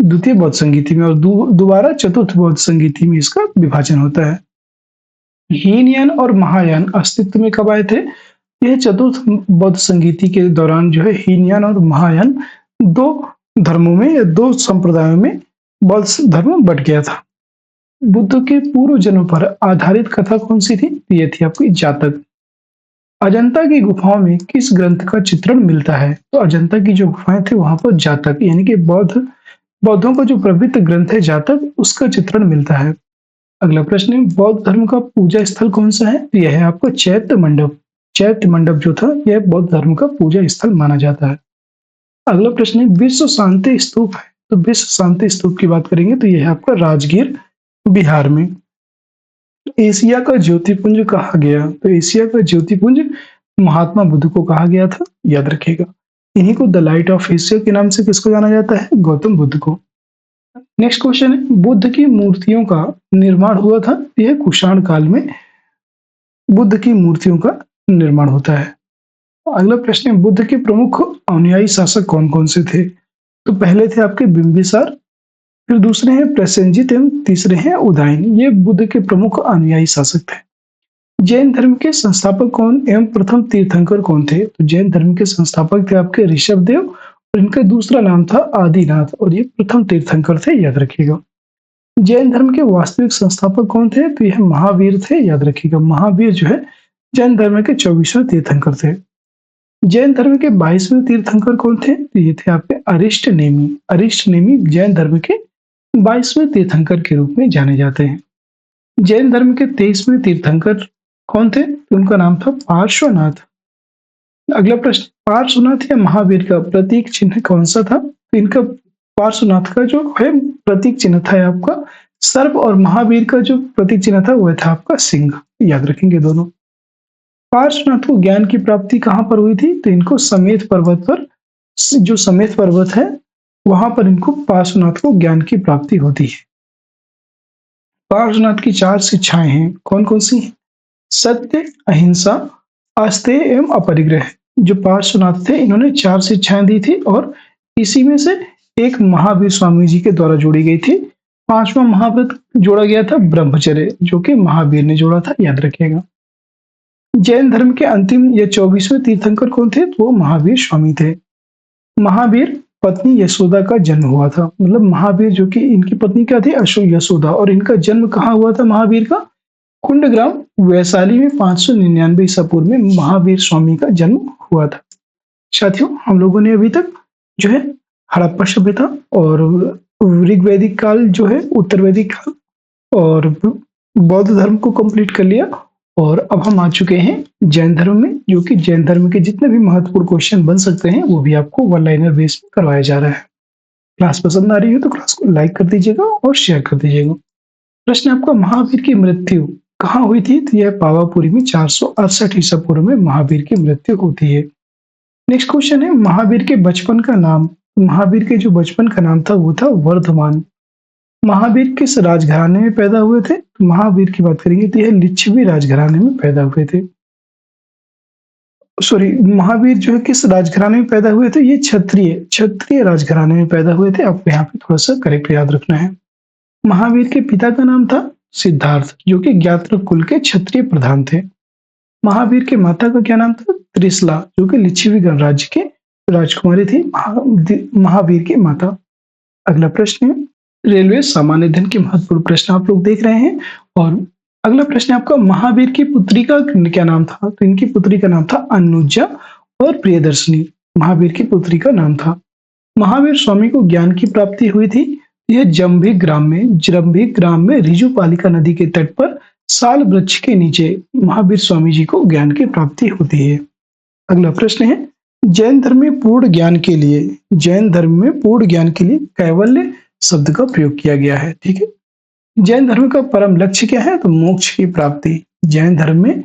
द्वितीय बौद्ध संगीति में, और दोबारा चतुर्थ बौद्ध संगीति में इसका विभाजन होता है। हीनयान और महायान अस्तित्व में कब आए थे? यह चतुर्थ बौद्ध संगीति के दौरान जो है हीनयान और महायान 2 धर्मों में या 2 संप्रदायों में बौद्ध धर्म बट गया था। बुद्ध के पूर्व जन्म पर आधारित कथा कौन सी थी? ये थी आपकी जातक। अजंता की गुफाओं में किस ग्रंथ का चित्रण मिलता है? तो अजंता की जो गुफाएं थी वहां पर जातक यानी कि बौद्धों का जो पवित्र ग्रंथ है जातक, उसका चित्रण मिलता है। अगला प्रश्न है, बौद्ध धर्म का पूजा स्थल कौन सा है? तो यह है आपका चैत्य मंडप। चैत्य मंडप जो था यह बौद्ध धर्म का पूजा स्थल माना जाता है। अगला प्रश्न है, विश्व शांति स्तूप है, तो विश्व शांति स्तूप की बात करेंगे तो यह है आपका राजगीर बिहार में। एशिया का ज्योतिपुंज कहा गया, तो एशिया का ज्योतिपुंज महात्मा बुद्ध को कहा गया था, याद रखिएगा। इन्हीं को द लाइट ऑफ एशिया के नाम से किसको जाना जाता है? गौतम बुद्ध को। नेक्स्ट क्वेश्चन है, बुद्ध की मूर्तियों का निर्माण हुआ था, यह कुषाण काल में बुद्ध की मूर्तियों का निर्माण होता है। अगला प्रश्न है, बुद्ध के प्रमुख अनुयायी शासक कौन कौन से थे? तो पहले थे आपके बिंबिसार, फिर दूसरे हैं प्रसेनजित एवं तीसरे हैं उदयन। ये बुद्ध के प्रमुख अनुयायी शासक थे। जैन धर्म के संस्थापक कौन एवं प्रथम तीर्थंकर कौन थे? तो जैन धर्म के संस्थापक थे आपके ऋषभदेव इनका दूसरा नाम था आदिनाथ और ये प्रथम तीर्थंकर थे, याद रखिएगा। जैन धर्म के वास्तविक संस्थापक कौन थे? तो यह महावीर थे, याद रखिएगा। महावीर जो है जैन धर्म के 24वें तीर्थंकर थे। जैन धर्म के 22वें तीर्थंकर कौन थे? तो ये थे आपके अरिष्ट नेमी। अरिष्ट नेमी जैन धर्म के 22वें तीर्थंकर के रूप में जाने जाते हैं। जैन धर्म के 23वें तीर्थंकर कौन थे? तो उनका नाम था पार्श्वनाथ। अगला प्रश्न, पार्श्वनाथ या महावीर का प्रतीक चिन्ह कौन सा था? तो इनका पार्श्वनाथ का जो है प्रतीक चिन्ह था आपका सर्प और महावीर का जो प्रतीक चिन्ह था वह था आपका सिंह, याद रखेंगे दोनों। पार्श्वनाथ को ज्ञान की प्राप्ति कहाँ पर हुई थी? तो इनको समेत पर्वत पर, जो समेत पर्वत है वहां पर इनको पार्श्वनाथ को ज्ञान की प्राप्ति होती है। पार्श्वनाथ की 4 शिक्षाएं हैं, कौन कौन सी? सत्य, अहिंसा, आस्तेय एवं अपरिग्रह। जो पार्श्वनाथ थे इन्होंने 4 शिक्षाएं दी थी और इसी में से एक महावीर स्वामी जी के द्वारा जोड़ी गई थी। 5वां महाव्रत जोड़ा गया था ब्रह्मचर्य, जो कि महावीर ने जोड़ा था, याद रखिएगा। जैन धर्म के अंतिम या 24वें तीर्थंकर कौन थे? तो वो महावीर स्वामी थे। महावीर पत्नी यशोदा का जन्म हुआ था, मतलब महावीर जो कि इनकी पत्नी क्या थी? यशोदा, और इनका जन्म कहाँ हुआ था महावीर का? कुंडग्राम वैशाली में 599 ईसा पूर्व में महावीर स्वामी का जन्म हुआ था। साथियों, हम लोगों ने अभी तक जो है हड़प्पा सभ्यता और ऋग्वैदिक काल जो है, उत्तर वैदिक काल और बौद्ध धर्म को कंप्लीट कर लिया और अब हम आ चुके हैं जैन धर्म में, जो कि जैन धर्म के जितने भी महत्वपूर्ण क्वेश्चन बन सकते हैं वो भी आपको वन लाइनर बेस में करवाया जा रहा है। क्लास पसंद आ रही हो तो क्लास को लाइक कर दीजिएगा और शेयर कर दीजिएगा। प्रश्न आपका, महावीर की मृत्यु कहाँ हुई थी? तो यह पावापुरी में 468 ईसा पूर्व में महावीर की मृत्यु होती है। नेक्स्ट क्वेश्चन है, महावीर के बचपन का नाम। महावीर के जो बचपन का नाम था वो था वर्धमान। महावीर किस राजघराने में पैदा हुए थे? तो महावीर की बात करेंगे तो यह लिच्छवी राजघराने में पैदा हुए थे। सॉरी, महावीर जो है किस राजघराने में पैदा हुए थे? ये क्षत्रिय राजघराने में पैदा हुए थे। आपको यहाँ पे थोड़ा सा करेक्ट याद रखना है। महावीर के पिता का नाम था सिद्धार्थ, जो कि ज्ञात्र कुल के क्षत्रिय प्रधान थे। महावीर के माता का क्या नाम था? त्रिशला, जो कि लिच्छवी गणराज्य के राजकुमारी थी महावीर की माता। अगला प्रश्न है, रेलवे सामान्य अध्ययन के महत्वपूर्ण प्रश्न आप लोग देख रहे हैं और अगला प्रश्न है आपका, महावीर की पुत्री का क्या नाम था? तो इनकी पुत्री का नाम था अनुजा और प्रियदर्शनी, महावीर की पुत्री का नाम था। महावीर स्वामी को ज्ञान की प्राप्ति हुई थी, यह जंभी ग्राम में रिजुपालिका नदी के तट पर साल वृक्ष के नीचे महावीर स्वामी जी को ज्ञान की प्राप्ति होती है। अगला प्रश्न है, जैन धर्म में पूर्ण ज्ञान के लिए कैवल्य शब्द का प्रयोग किया गया है। ठीक है, जैन धर्म का परम लक्ष्य क्या है? तो मोक्ष की प्राप्ति। जैन धर्म में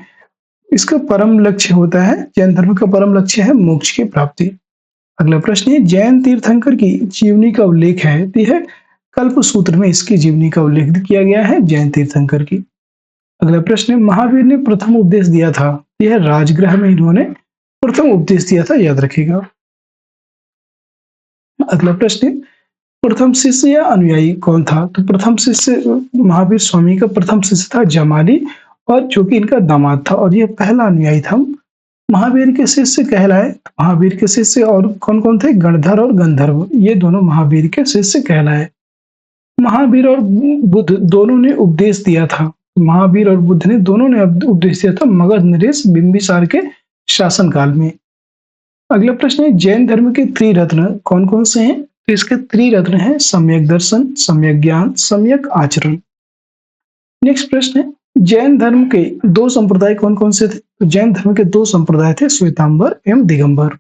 इसका परम लक्ष्य होता है, जैन धर्म का परम लक्ष्य है मोक्ष की प्राप्ति। अगला प्रश्न है, जैन तीर्थंकर की जीवनी का उल्लेख है, तो यह कल्प सूत्र में इसकी जीवनी का उल्लेख किया गया है जैन तीर्थंकर की। अगला प्रश्न है, महावीर ने प्रथम उपदेश दिया था, यह राजगृह में इन्होंने प्रथम उपदेश दिया था, याद रखिएगा। अगला प्रश्न है, प्रथम शिष्य या अनुयायी कौन था? तो प्रथम शिष्य महावीर स्वामी का प्रथम शिष्य था जमाली, और जो कि इनका दामाद था और यह पहला अनुयायी था। महावीर के शिष्य कहलाए, महावीर के शिष्य और कौन कौन थे? गणधर और गंधर्व, ये दोनों महावीर के शिष्य कहलाए। महावीर और बुद्ध दोनों ने उपदेश दिया था, महावीर और बुद्ध ने दोनों ने उपदेश दिया था मगध नरेश बिंबिसार के शासनकाल में। अगला प्रश्न है, जैन धर्म के त्रिरत्न कौन कौन से हैं? तो इसके त्रिरत्न है सम्यक दर्शन, सम्यक ज्ञान, सम्यक आचरण। नेक्स्ट प्रश्न है, जैन धर्म के 2 संप्रदाय कौन कौन से थे? तो जैन धर्म के 2 संप्रदाय थे, श्वेतांबर एवं दिगंबर।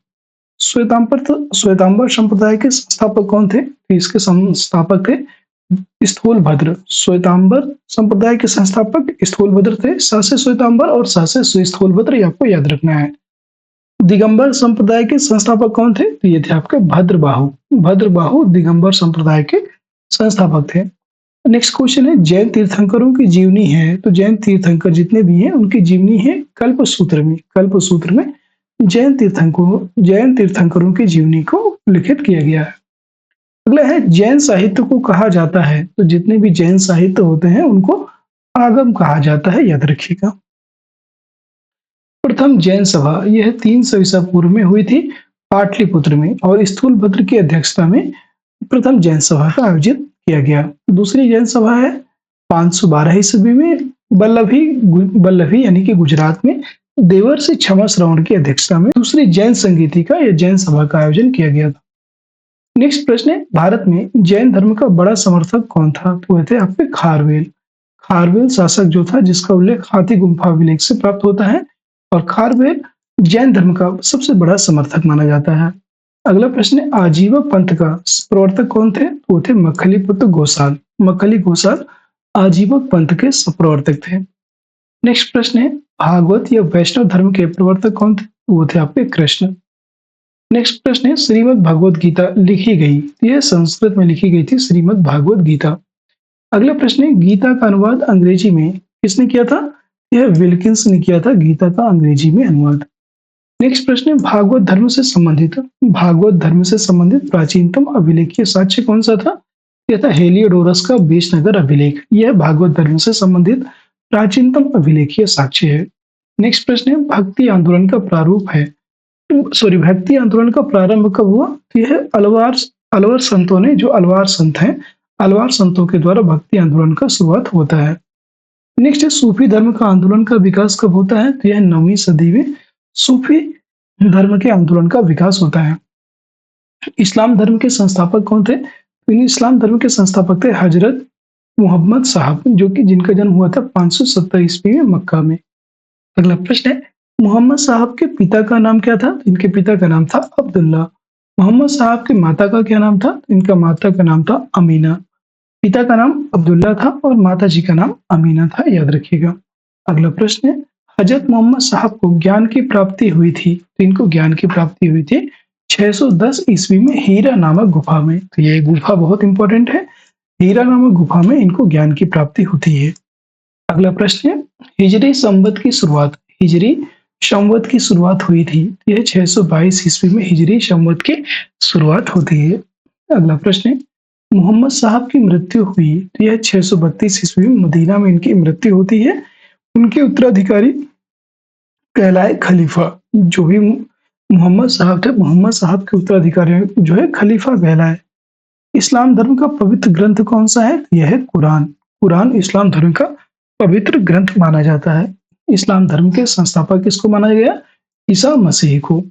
श्वेतांबर संप्रदाय के संस्थापक कौन थे? तो इसके संस्थापक थे स्थूलभद्र। श्वेतांबर संप्रदाय के संस्थापक स्थूलभद्र थे, स से श्वेतांबर और स से स्थूलभद्र, ये आपको याद रखना है। दिगंबर संप्रदाय के संस्थापक कौन थे? तो ये थे आपके भद्रबाहु दिगंबर संप्रदाय के संस्थापक थे। नेक्स्ट क्वेश्चन है, जैन तीर्थंकरों की जीवनी है, तो जैन तीर्थंकर जितने भी हैं उनकी जीवनी है कल्पसूत्र में जैन तीर्थंकरों की जीवनी को लिखित किया गया है। अगला है, जैन साहित्य को कहा जाता है, तो जितने भी जैन साहित्य होते हैं उनको आगम कहा जाता है, याद रखिएगा। प्रथम जैन सभा यह 300 ईसा पूर्व में हुई थी पाटलिपुत्र में, और स्थूलभद्र की अध्यक्षता में प्रथम जैन सभा का आयोजित किया गया। दूसरी जैन सभा है 512 ईस्वी में बल्लभी यानी कि गुजरात में देवर्षि क्षमा श्रवण की अध्यक्षता में दूसरी जैन संगीतिका या जैन सभा का आयोजन किया गया था। नेक्स्ट प्रश्न है, भारत में जैन धर्म का बड़ा समर्थक कौन था? तो वह थे आपके खारवेल। खारवेल शासक जो था, जिसका उल्लेख हाथी गुम्फा अभिलेख से प्राप्त होता है, और खारवेल जैन धर्म का सबसे बड़ा समर्थक माना जाता है। अगला प्रश्न है, आजीवक पंथ का प्रवर्तक कौन थे? तो वो थे मखलीपुत्र गोसाल। मखली गोसाल आजीवक पंथ के प्रवर्तक थे। नेक्स्ट प्रश्न है, भागवत या वैष्णव धर्म के प्रवर्तक कौन थे? वो थे आपके कृष्ण। नेक्स्ट प्रश्न है, श्रीमद् भागवत गीता लिखी गई, यह संस्कृत में लिखी गई थी, श्रीमद् भागवत गीता। अगला प्रश्न है, गीता का अनुवाद अंग्रेजी में किसने किया था? यह विल्किंस ने किया था गीता का अंग्रेजी में अनुवाद। नेक्स्ट प्रश्न है, भागवत धर्म से संबंधित प्राचीनतम अभिलेखीय साक्ष्य कौन सा था? यह था हेलियोडोरस का बेशनगर अभिलेख। यह भागवत धर्म से संबंधित प्राचीनतम अभिलेखीय साक्ष्य है। नेक्स्ट प्रश्न है, भक्ति आंदोलन का प्रारंभ कब हुआ? यह अलवर संतों ने, जो अलवार संत हैं, अलवार संतों के द्वारा भक्ति आंदोलन का शुरुआत होता है। नेक्स्ट है, सूफी धर्म का आंदोलन का विकास कब होता है? तो यह 9वीं सदी में सूफी धर्म के आंदोलन का विकास होता है। इस्लाम धर्म के संस्थापक कौन थे? इस्लाम धर्म के संस्थापक थे हजरत मोहम्मद साहब, जो कि जिनका जन्म हुआ था 570 ईस्वी में मक्का में। अगला प्रश्न है, मोहम्मद साहब के पिता का नाम क्या था? इनके पिता का नाम था अब्दुल्ला। मोहम्मद साहब के माता का क्या नाम था? इनका माता का नाम था अमीना। पिता का नाम अब्दुल्ला था और माता जी का नाम अमीना था, याद रखिएगा। अगला प्रश्न है, हजरत मोहम्मद साहब को ज्ञान की प्राप्ति हुई थी, तो इनको ज्ञान की प्राप्ति हुई थी 610 ईस्वी में हीरा नामक गुफा में। तो ये गुफा बहुत इंपॉर्टेंट है, हीरा नामक गुफा में इनको ज्ञान की प्राप्ति होती है। अगला प्रश्न है, हिजरी संवत की शुरुआत हुई थी, यह 622 ईस्वी में हिजरी संवत की शुरुआत होती है। अगला प्रश्न है, मोहम्मद साहब की मृत्यु हुई, तो यह 632 ईस्वी में मदीना में इनकी मृत्यु होती है। उनके उत्तराधिकारी कहलाए खलीफा। जो भी मोहम्मद साहब थे, मोहम्मद साहब के उत्तराधिकारी जो है खलीफा कहलाए। इस्लाम धर्म का पवित्र ग्रंथ कौन सा है? यह है कुरान। कुरान इस्लाम धर्म का पवित्र ग्रंथ माना जाता है। इस्लाम धर्म के संस्थापक किसको माना गया? ईसा मसीह को।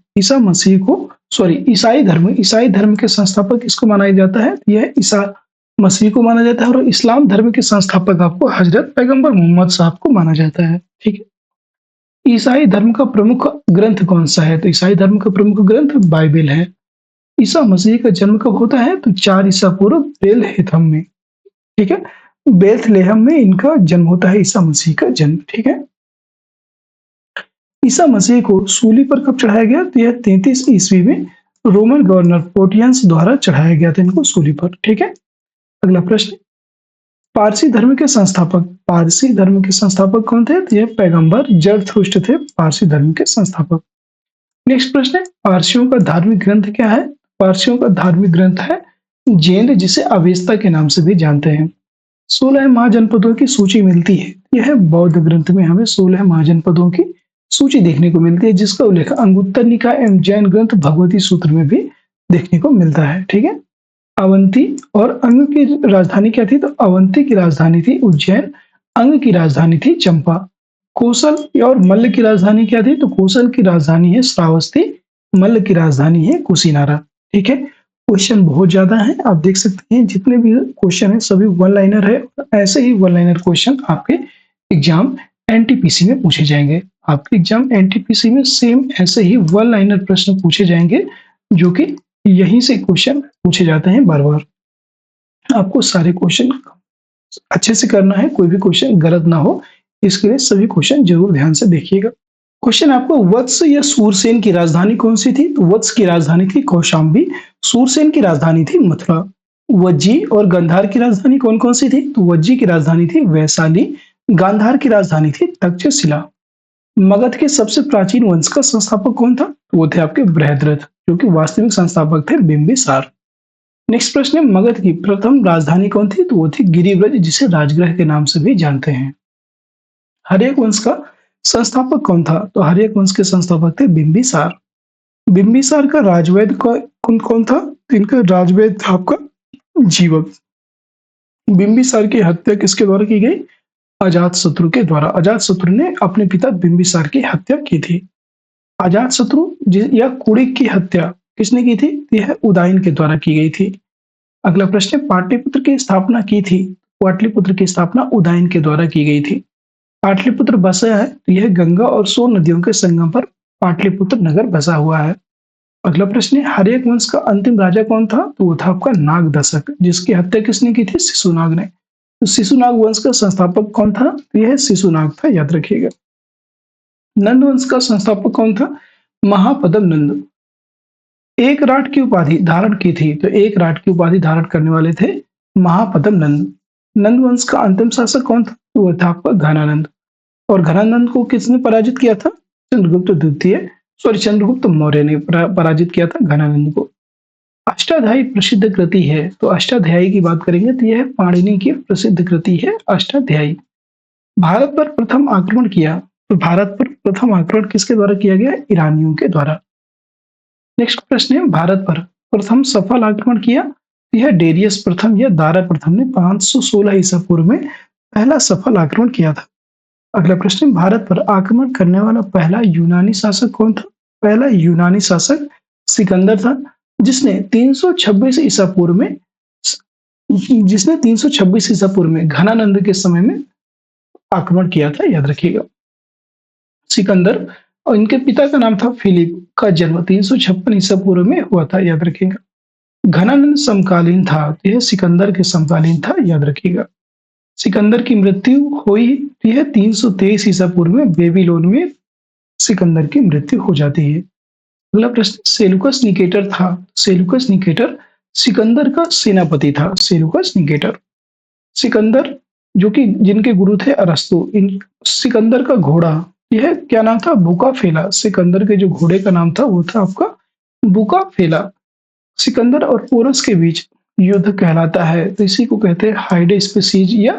ईसाई धर्म के संस्थापक किसको माना जाता है? यह ईसा मसीह को माना जाता है। और इस्लाम धर्म के संस्थापक आपको हजरत पैगंबर मोहम्मद साहब को माना जाता है। ठीक है। ईसाई धर्म का प्रमुख ग्रंथ कौन सा है? तो ईसाई धर्म का प्रमुख ग्रंथ बाइबल है। ईसा मसीह का जन्म कब होता है? तो 4 ईसा पूर्व बेथलेहम में। ठीक है, बेथलेहम में इनका जन्म होता है, ईसा मसीह का जन्म। ठीक है। ईसा मसीह को सूली पर कब चढ़ाया गया? तो यह 33 ईस्वी में रोमन गवर्नर पोर्टियंस द्वारा चढ़ाया गया था इनको सूली पर। ठीक है। अगला प्रश्न, पारसी धर्म के संस्थापक कौन थे? तो यह पैगंबर जरथुष्ट थे, पारसी धर्म के संस्थापक। नेक्स्ट प्रश्न है, पारसियों का धार्मिक ग्रंथ क्या है? पारसियों का धार्मिक ग्रंथ है जेंद, जिसे अवेस्ता के नाम से भी जानते हैं। 16 महाजनपदों की सूची मिलती है। यह बौद्ध ग्रंथ में हमें 16 महाजनपदों की सूची देखने को मिलती है, जिसका उल्लेख अंगुत्तर निकाय एवं जैन ग्रंथ भगवती सूत्र में भी देखने को मिलता है। ठीक है। अवंती और अंग की राजधानी क्या थी? तो अवंती की राजधानी थी उज्जैन, अंग की राजधानी थी चंपा। कौशल और मल्ल की राजधानी क्या थी? तो कौशल की राजधानी है श्रावस्ती, मल्ल की राजधानी है कुशीनारा। ठीक है। क्वेश्चन बहुत ज्यादा है, आप देख सकते हैं जितने भी क्वेश्चन है सभी वन लाइनर है। ऐसे ही वन लाइनर क्वेश्चन आपके एग्जाम एनटीपीसी में पूछे जाएंगे। आपके एग्जाम एनटीपीसी में सेम ऐसे ही वन लाइनर प्रश्न पूछे जाएंगे, जो कि यहीं से क्वेश्चन पूछे जाते हैं बार बार। आपको सारे क्वेश्चन अच्छे से करना है, कोई भी क्वेश्चन गलत ना हो, इसके लिए सभी क्वेश्चन जरूर ध्यान से देखिएगा। क्वेश्चन आपको, वत्स या सूरसेन की राजधानी कौन सी थी? तो वत्स की राजधानी थी कौशाम्बी, सूरसेन की राजधानी थी मथुरा। वज्जी और गांधार की राजधानी कौन कौन सी थी? तो वज्जी की राजधानी थी वैशाली, गांधार की राजधानी थी तक्षशिला। मगध के सबसे प्राचीन वंश का संस्थापक कौन था? वो थे आपके बृहद्रथ, जो कि वास्तविक संस्थापक थे बिंबिसार। नेक्स्ट प्रश्न है, मगध की प्रथम राजधानी कौन थी? तो वो थी गिरिव्रज, जिसे राजगृह के नाम से भी जानते हैं। हर्यक वंश का संस्थापक कौन था? तो हर्यक वंश के संस्थापक थे बिंबिसार। बिंबिसार का राजवैद्य कौन कौन था? तो इनका राजवैद्य था आपका जीवक। बिंबिसार की हत्या किसके द्वारा की गई? अजातशत्रु के द्वारा। अजातशत्रु ने अपने पिता बिंबिसार की हत्या की थी। अजातशत्रु या कुड़िक की हत्या किसने की थी? यह उदयन के द्वारा की गई थी। अगला प्रश्न, पाटलिपुत्र की स्थापना की थी? पाटलिपुत्र की स्थापना उदयन के द्वारा की गई थी। पाटलिपुत्र बसा है तो यह गंगा और सोन नदियों के संगम पर पाटलिपुत्र नगर बसा हुआ है। अगला प्रश्न है, हर्यक वंश का अंतिम राजा कौन था? तो वो था आपका नागदशक, जिसकी हत्या किसने की थी? शिशुनाग ने। तो शिशुनाग वंश का संस्थापक कौन था? तो यह शिशुनाग था, याद रखिएगा। नंद वंश का संस्थापक कौन था? महापद्म नंद। एक राट की उपाधि धारण की थी, तो एक राट की उपाधि धारण करने वाले थे महापद्म नंद। नंद वंश का अंतिम शासक कौन था? तो वह था आपका घनानंद। और घनानंद को किसने पराजित किया था? चंद्रगुप्त मौर्य ने पराजित किया था घनानंद को। अष्टाध्यायी प्रसिद्ध कृति है, तो अष्टाध्यायी की बात करेंगे तो यह पाणिनि की प्रसिद्ध कृति है अष्टाध्यायी। भारत पर प्रथम आक्रमण किया, तो भारत पर प्रथम आक्रमण किसके द्वारा किया गया? ईरानियों के द्वारा। नेक्स्ट प्रश्न है, भारत पर प्रथम सफल आक्रमण किया? यह डेरियस प्रथम या दारा प्रथम ने 516 ईसा पूर्व में पहला सफल आक्रमण किया था। अगला प्रश्न, भारत पर आक्रमण करने वाला पहला यूनानी शासक कौन था? पहला यूनानी शासक सिकंदर था, जिसने 326 ईसा पूर्व में घनानंद के समय में आक्रमण किया था, याद रखिएगा। सिकंदर और इनके पिता का नाम था फिलिप, का जन्म 356 ईसा पूर्व में हुआ था, याद रखिएगा। घनानंद समकालीन था, तो यह सिकंदर के समकालीन था, याद रखिएगा। सिकंदर की मृत्यु हुई, यह 323 ईसा पूर्व में बेबीलोन में सिकंदर की मृत्यु हो जाती है। अगला प्रश्न, सेलुकस निकेटर था। सेलुकस निकेटर सिकंदर का सेनापति था। सेलुकस निकेटर सिकंदर, जो कि जिनके गुरु थे अरस्तु, इन सिकंदर का घोड़ा, यह क्या नाम था? बुकाफेला। सिकंदर के जो घोड़े का नाम था वो था आपका बुकाफेला। सिकंदर और पोरस के बीच युद्ध कहलाता है, तो इसी को कहते हैं हाइडेस्पेसिज या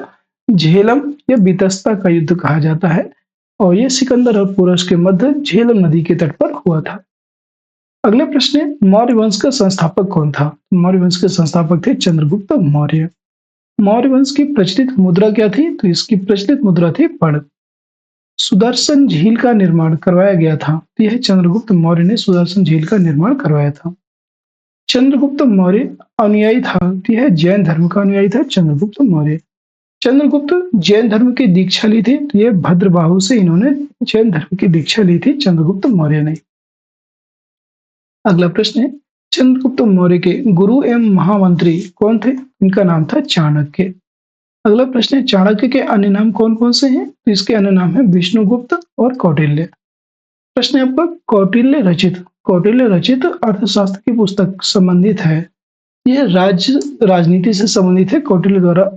झेलम या बितस्ता का युद्ध कहा जाता है। और ये सिकंदर और पोरस के मध्य झेलम नदी के तट पर हुआ था। अगला प्रश्न है, मौर्य वंश का संस्थापक कौन था? मौर्य वंश के संस्थापक थे चंद्रगुप्त मौर्य। मौर्य वंश की प्रचलित मुद्रा क्या थी? तो इसकी प्रचलित मुद्रा थी पर्ण। सुदर्शन झील का निर्माण करवाया गया था, तो यह चंद्रगुप्त मौर्य ने सुदर्शन झील का निर्माण करवाया था। चंद्रगुप्त मौर्य अनुयायी था, तो यह जैन धर्म का अनुयायी था चंद्रगुप्त मौर्य। चंद्रगुप्त जैन धर्म की दीक्षा ली थी, तो यह भद्रबाहु से इन्होंने जैन धर्म की दीक्षा ली थी चंद्रगुप्त मौर्य ने। अगला प्रश्न है, चंद्रगुप्त मौर्य के गुरु एवं महामंत्री कौन थे? इनका नाम था चाणक्य। अगला प्रश्न है, चाणक्य के अन्य नाम कौन कौन से हैं? तो इसके अन्य नाम है विष्णुगुप्त और कौटिल्य। प्रश्न है आपका, कौटिल्य रचित अर्थशास्त्र की पुस्तक संबंधित है। यह राज्य राजनीति से संबंधित है। कौटिल्य द्वारा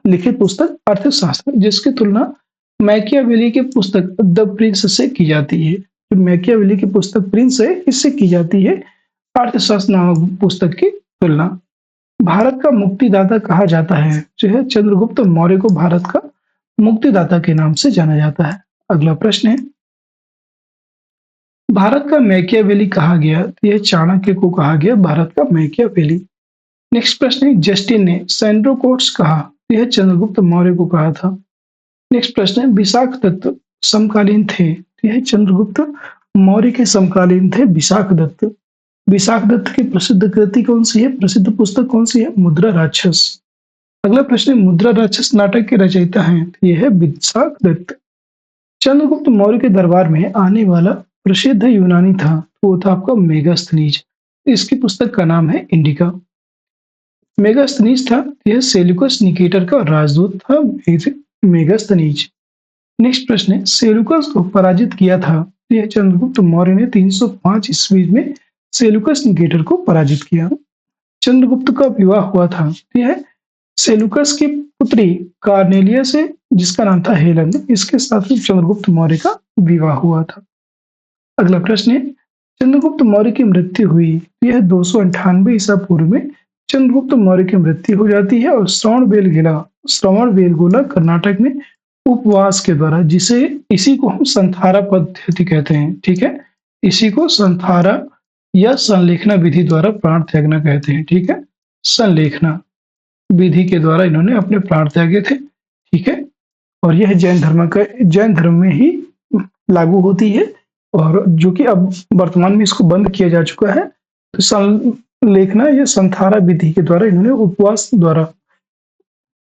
लिखित पुस्तक अर्थशास्त्र, जिसकी तुलना मैकियावेली की पुस्तक द प्रिंस से की जाती है। जो मैकियावेली की पुस्तक प्रिंस है, इससे की जाती है अर्थशास्त्र नामक पुस्तक की तुलना। भारत का मुक्तिदाता कहा जाता है, जो है चंद्रगुप्त मौर्य को भारत का मुक्तिदाता के नाम से जाना जाता है। अगला प्रश्न है, भारत का मैकियावेली कहा गया? तो यह चाणक्य को कहा गया भारत का मैकियावेली। नेक्स्ट प्रश्न है, जस्टिन ने सैंड्रोकोट्स कहा? तो यह चंद्रगुप्त मौर्य को कहा था। नेक्स्ट प्रश्न है, विशाख दत्त समकालीन थे? तो यह चंद्रगुप्त मौर्य के समकालीन थे विशाख दत्त। विशाख दत्त की प्रसिद्ध कृति कौन सी है? प्रसिद्ध पुस्तक कौन सी है? मुद्रा राक्षस। अगला प्रश्न है, मुद्रा राक्षस नाटक के रचयिता हैं? तो यह है विशाख दत्त। चंद्रगुप्त मौर्य के दरबार में आने वाला प्रसिद्ध यूनानी था, तो वो था आपका मेगास्थनीज। इसकी पुस्तक का नाम है इंडिका। मेगास्थनीज था, यह सेल्यूकस निकेटर का राजदूत था मेगास्थनीज। नेक्स्ट प्रश्न है, सेल्यूकस को पराजित किया था? तो यह चंद्रगुप्त मौर्य ने 305 ईस्वी में सेल्यूकस निकेटर को पराजित किया। चंद्रगुप्त का विवाह हुआ था? तो यह सेल्यूकस की पुत्री कार्नेलिया से, जिसका नाम था हेलन, इसके साथ ही चंद्रगुप्त मौर्य का विवाह हुआ था। अगला प्रश्न है, चंद्रगुप्त मौर्य की मृत्यु हुई? यह 298 ईसा पूर्व में चंद्रगुप्त मौर्य की मृत्यु हो जाती है और श्रवणबेलगोला कर्नाटक में उपवास के द्वारा, इसी को हम संथारा पद्धति कहते हैं। ठीक है, इसी को संथारा या संलेखना विधि द्वारा प्राण त्यागना कहते हैं। ठीक है, संलेखना विधि के द्वारा इन्होंने अपने प्राण त्यागे थे। ठीक है, और यह जैन धर्म में ही लागू होती है, और जो कि अब वर्तमान में इसको बंद किया जा चुका है। तो संलेखना या संथारा विधि के द्वारा इन्होंने उपवास द्वारा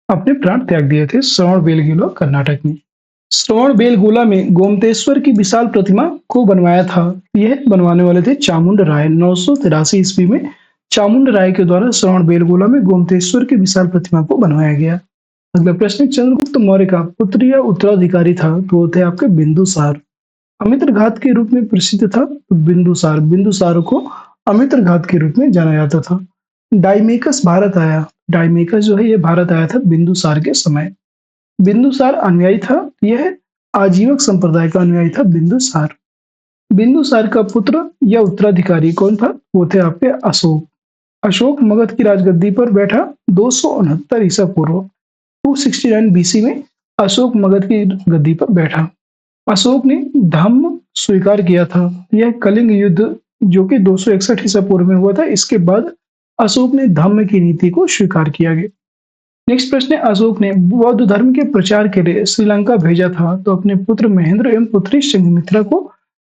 अपने प्राण त्याग दिए थे श्रवणबेलगोला, कर्नाटक में। श्रवणबेलगोला में गोमतेश्वर की विशाल प्रतिमा को बनवाया था। यह बनवाने वाले थे चामुंड राय। 983 ईस्वी में चामुंड राय के द्वारा श्रवणबेलगोला में गोमतेश्वर की विशाल प्रतिमा को बनवाया गया। अगला प्रश्न, चंद्रगुप्त मौर्य का पुत्र या उत्तराधिकारी था, तो वो थे आपके बिंदुसार। अमित्रघात के रूप में प्रसिद्ध था तो बिंदुसार, बिंदुसार को अमित्रघात के रूप में जाना जाता था। डाइमेकस भारत आया, डाइमेकस जो है ये भारत आया था बिंदुसार के समय। बिंदुसार अनुयायी था, यह आजीवक संप्रदाय का अनुयायी था बिंदुसार। बिंदुसार का पुत्र या उत्तराधिकारी कौन था, वो थे आपके अशोक। अशोक मगध की राजगद्दी पर बैठा 269 ईसा पूर्व, 269 बीसी में अशोक मगध की गद्दी पर बैठा। अशोक ने धम्म स्वीकार किया था। यह कलिंग युद्ध जो कि 261 ईसा पूर्व में हुआ था, इसके बाद अशोक ने धम्म की नीति को स्वीकार किया गया। नेक्स्ट प्रश्न है, अशोक ने बौद्ध धर्म के प्रचार के लिए श्रीलंका भेजा था, तो अपने पुत्र महेंद्र एवं पुत्री संघमित्रा को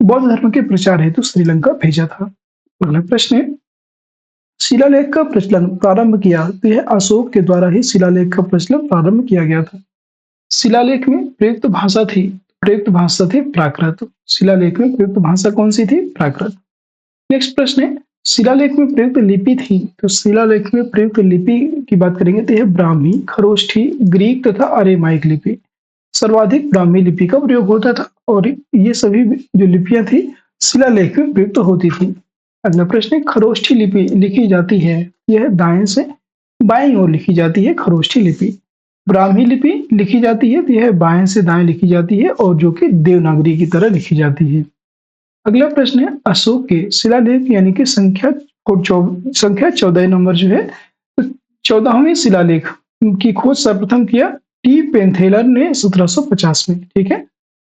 बौद्ध धर्म के प्रचार हेतु श्रीलंका भेजा था। अगला प्रश्न है, शिलालेख का प्रचलन प्रारंभ किया, तो यह अशोक के द्वारा ही शिलालेख का प्रचलन प्रारंभ किया गया था। शिलालेख में प्रयुक्त भाषा थी प्राकृत। शिलालेख में प्रयुक्त भाषा कौन सी थी, प्राकृत। नेक्स्ट प्रश्न है, शिलालेख में प्रयुक्त लिपि थी, तो शिलालेख में प्रयुक्त लिपि की बात करेंगे तो यह ब्राह्मी, खरोष्ठी, ग्रीक तथा अरेमाइक लिपि। सर्वाधिक ब्राह्मी लिपि का प्रयोग होता था, और ये सभी जो लिपियां थी शिलालेख में प्रयुक्त होती थी। अगला प्रश्न है, खरोष्ठी लिपि लिखी जाती है, यह दाएं से बाएं ओर लिखी जाती है खरोष्ठी लिपि। ब्राह्मी लिपि लिखी जाती है तो यह बाएं से दाएं लिखी जाती है, और जो कि देवनागरी की तरह लिखी जाती है। अगला प्रश्न है, अशोक के शिलालेख यानी कि संख्या 14 नंबर जो है, तो 14वें शिलालेख की खोज सर्वप्रथम किया टी पेंथेलर ने 1750 में। ठीक है,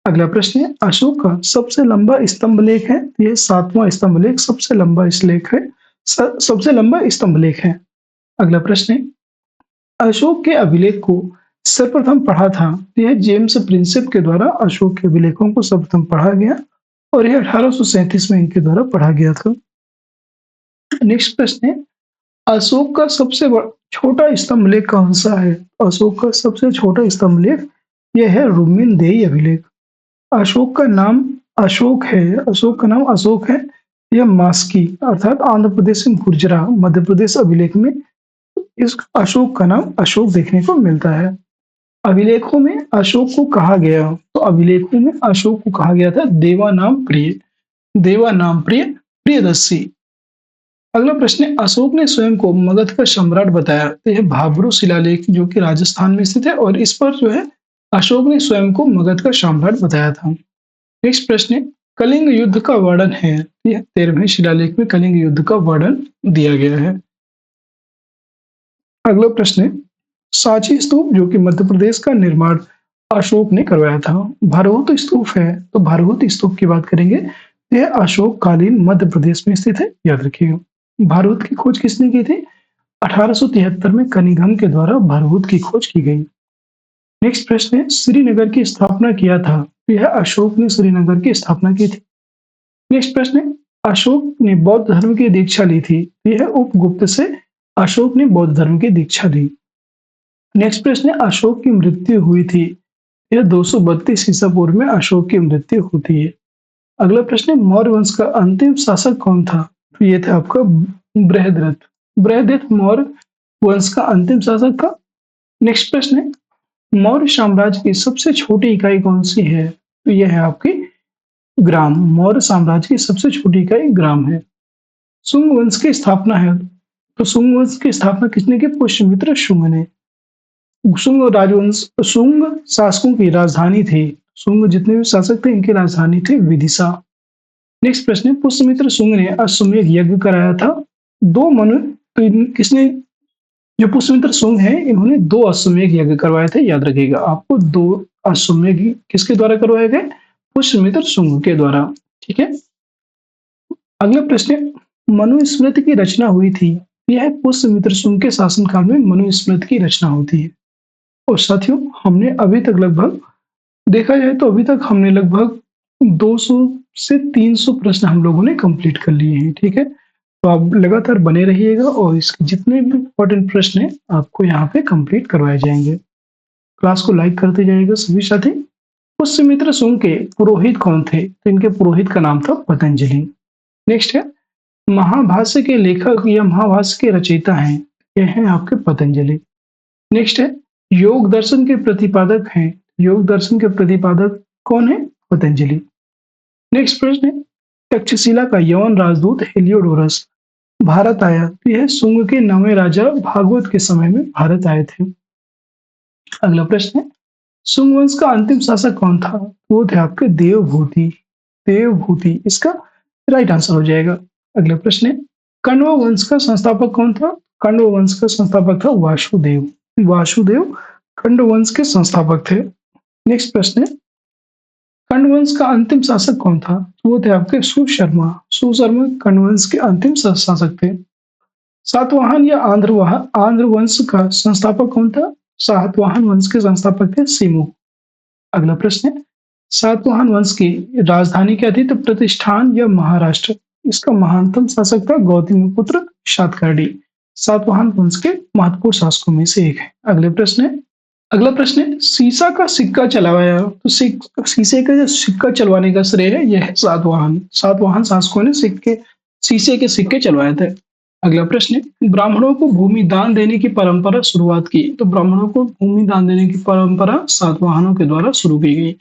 अगला प्रश्न है, अशोक का सबसे लंबा स्तंभ लेख है, यह 7वां स्तंभ लेख सबसे लंबा लेख है, सबसे लंबा स्तंभ लेख है। अगला प्रश्न है, अशोक के अभिलेख को सर्वप्रथम पढ़ा था, यह जेम्स प्रिंसेप के द्वारा अशोक के अभिलेखों को सर्वप्रथम पढ़ा गया, और यह 1837 में इनके द्वारा पढ़ा गया था। नेक्स्ट प्रश्न है, अशोक का सबसे छोटा स्तंभ लेख कौन सा है। अशोक का सबसे छोटा स्तंभ लेख यह है रुमिनदेई अभिलेख। अशोक का नाम अशोक है, अशोक का नाम अशोक है। यह मास्की अर्थात आंध्र प्रदेश में गुर्जरा मध्य प्रदेश अभिलेख में इस अशोक का नाम अशोक देखने को मिलता है। अभिलेखों में अशोक को कहा गया, तो अभिलेखों में अशोक को कहा गया था देवानाम प्रिय, देवानाम प्रिय, प्रियदर्शी। अगला प्रश्न है, अशोक ने स्वयं को मगध का सम्राट बताया, तो यह भाब्रू शिलालेख जो कि राजस्थान में स्थित है, और इस पर जो है अशोक ने स्वयं को मगध का सम्राट बताया था। नेक्स्ट प्रश्न है, कलिंग युद्ध का वर्णन है, यह 13वें शिलालेख में कलिंग युद्ध का वर्णन दिया गया है। अगला प्रश्न है, सांची स्तूप जो कि मध्य प्रदेश का निर्माण अशोक ने करवाया था। भरहुत स्तूप है, तो भरहुत स्तूप की बात करेंगे, यह अशोक कालीन मध्य प्रदेश में स्थित है, याद रखिएगा। भरहुत की खोज किसने की थी, 1873 में कनिंघम के द्वारा भरहुत की खोज की गई। नेक्स्ट प्रश्न है, श्रीनगर की स्थापना किया था, यह अशोक ने श्रीनगर की स्थापना की थी। नेक्स्ट प्रश्न है, अशोक ने बौद्ध धर्म की दीक्षा ली थी, यह उपगुप्त से अशोक ने बौद्ध धर्म की दीक्षा ली। नेक्स्ट प्रश्न है, अशोक की मृत्यु हुई थी, यह 232 ईसा पूर्व में अशोक की मृत्यु होती है। अगला प्रश्न है, मौर्य वंश का अंतिम शासक कौन था, तो ये था आपका बृहद्रथ। बृहद्रथ मौर्य वंश का अंतिम शासक था। नेक्स्ट प्रश्न है, मौर्य साम्राज्य की सबसे छोटी इकाई कौन सी है, तो यह है आपकी ग्राम। मौर्य साम्राज्य की सबसे छोटी इकाई ग्राम है। शुंग वंश की स्थापना है, तो शुंग वंश की स्थापना किसने की, पुष्यमित्र शुंग ने। शुंग शासकों की राजधानी थी, शुंग जितने भी शासक थे इनकी राजधानी थी विदिशा। नेक्स्ट प्रश्न है, पुष्यमित्र शुंग ने अश्वमेध यज्ञ कराया था। दो मनु किसने, जो पुष्यमित्र शुंग है इन्होंने 2 अश्वमेध यज्ञ करवाए थे, याद रखिएगा आपको। 2 अश्वमेध किसके द्वारा करवाए गए, पुष्यमित्र शुंग के द्वारा। ठीक है, अगला प्रश्न है, मनुस्मृति की रचना हुई थी। यह पुष्यमित्र शुंग के शासनकाल में मनुस्मृति की रचना होती है। और साथियों, हमने अभी तक लगभग देखा जाए तो अभी तक हमने लगभग 200 से 300 प्रश्न हम लोगों ने कंप्लीट कर लिए हैं। ठीक है, तो आप लगातार बने रहिएगा और इसके जितने भी इंपॉर्टेंट प्रश्न हैं आपको यहाँ पे कंप्लीट करवाए जाएंगे। क्लास को लाइक करते जाइएगा सभी साथी। पुष्यमित्र शुंग के पुरोहित कौन थे? तो इनके पुरोहित का नाम था पतंजलि। नेक्स्ट है, महाभाष्य के लेखक या महाभाष्य के रचयिता हैं, ये हैं आपके पतंजलि। नेक्स्ट है, योग दर्शन के प्रतिपादक हैं। योग दर्शन के प्रतिपादक कौन है? पतंजलि। नेक्स्ट प्रश्न है, तक्षशिला का यवन राजदूत हेलियोडोरस भारत आया। तो यह शुंग के 9वें राजा भागवत के समय में भारत आए थे। अगला प्रश्न है, शुंग वंश का अंतिम शासक कौन था? वो थे आपके देवभूति। देवभूति इसका राइट आंसर हो जाएगा। अगला प्रश्न है, कण्व वंश का संस्थापक कौन था? कण्व वंश का संस्थापक था वासुदेव। वासुदेव कण्व वंश के संस्थापक थे। नेक्स्ट प्रश्न है, कण्व वंश का अंतिम शासक कौन था? वो थे आपके सुशर्मा। सुशर्मा कण्व वंश के अंतिम शासक थे। सातवाहन या आंध्र वंश का संस्थापक कौन था? सातवाहन वंश के संस्थापक थे सिमु। अगला प्रश्न है, सातवाहन वंश की राजधानी क्या थी? तो प्रतिष्ठान या महाराष्ट्र। इसका महानतम शासक था गौतमीपुत्र सातकर्णी। सातवाहन वंश के महत्वपूर्ण शासकों में से एक है। अगला प्रश्न है, सीसा का सिक्का चलवाया। तो शीशे का जो सिक्का चलवाने का श्रेय है यह है सातवाहन शासकों ने शीशे के सिक्के चलवाए थे। अगला प्रश्न है, ब्राह्मणों को भूमि दान देने की परंपरा शुरुआत की। तो ब्राह्मणों को भूमि दान देने की परंपरा सातवाहनों के द्वारा शुरू की गई।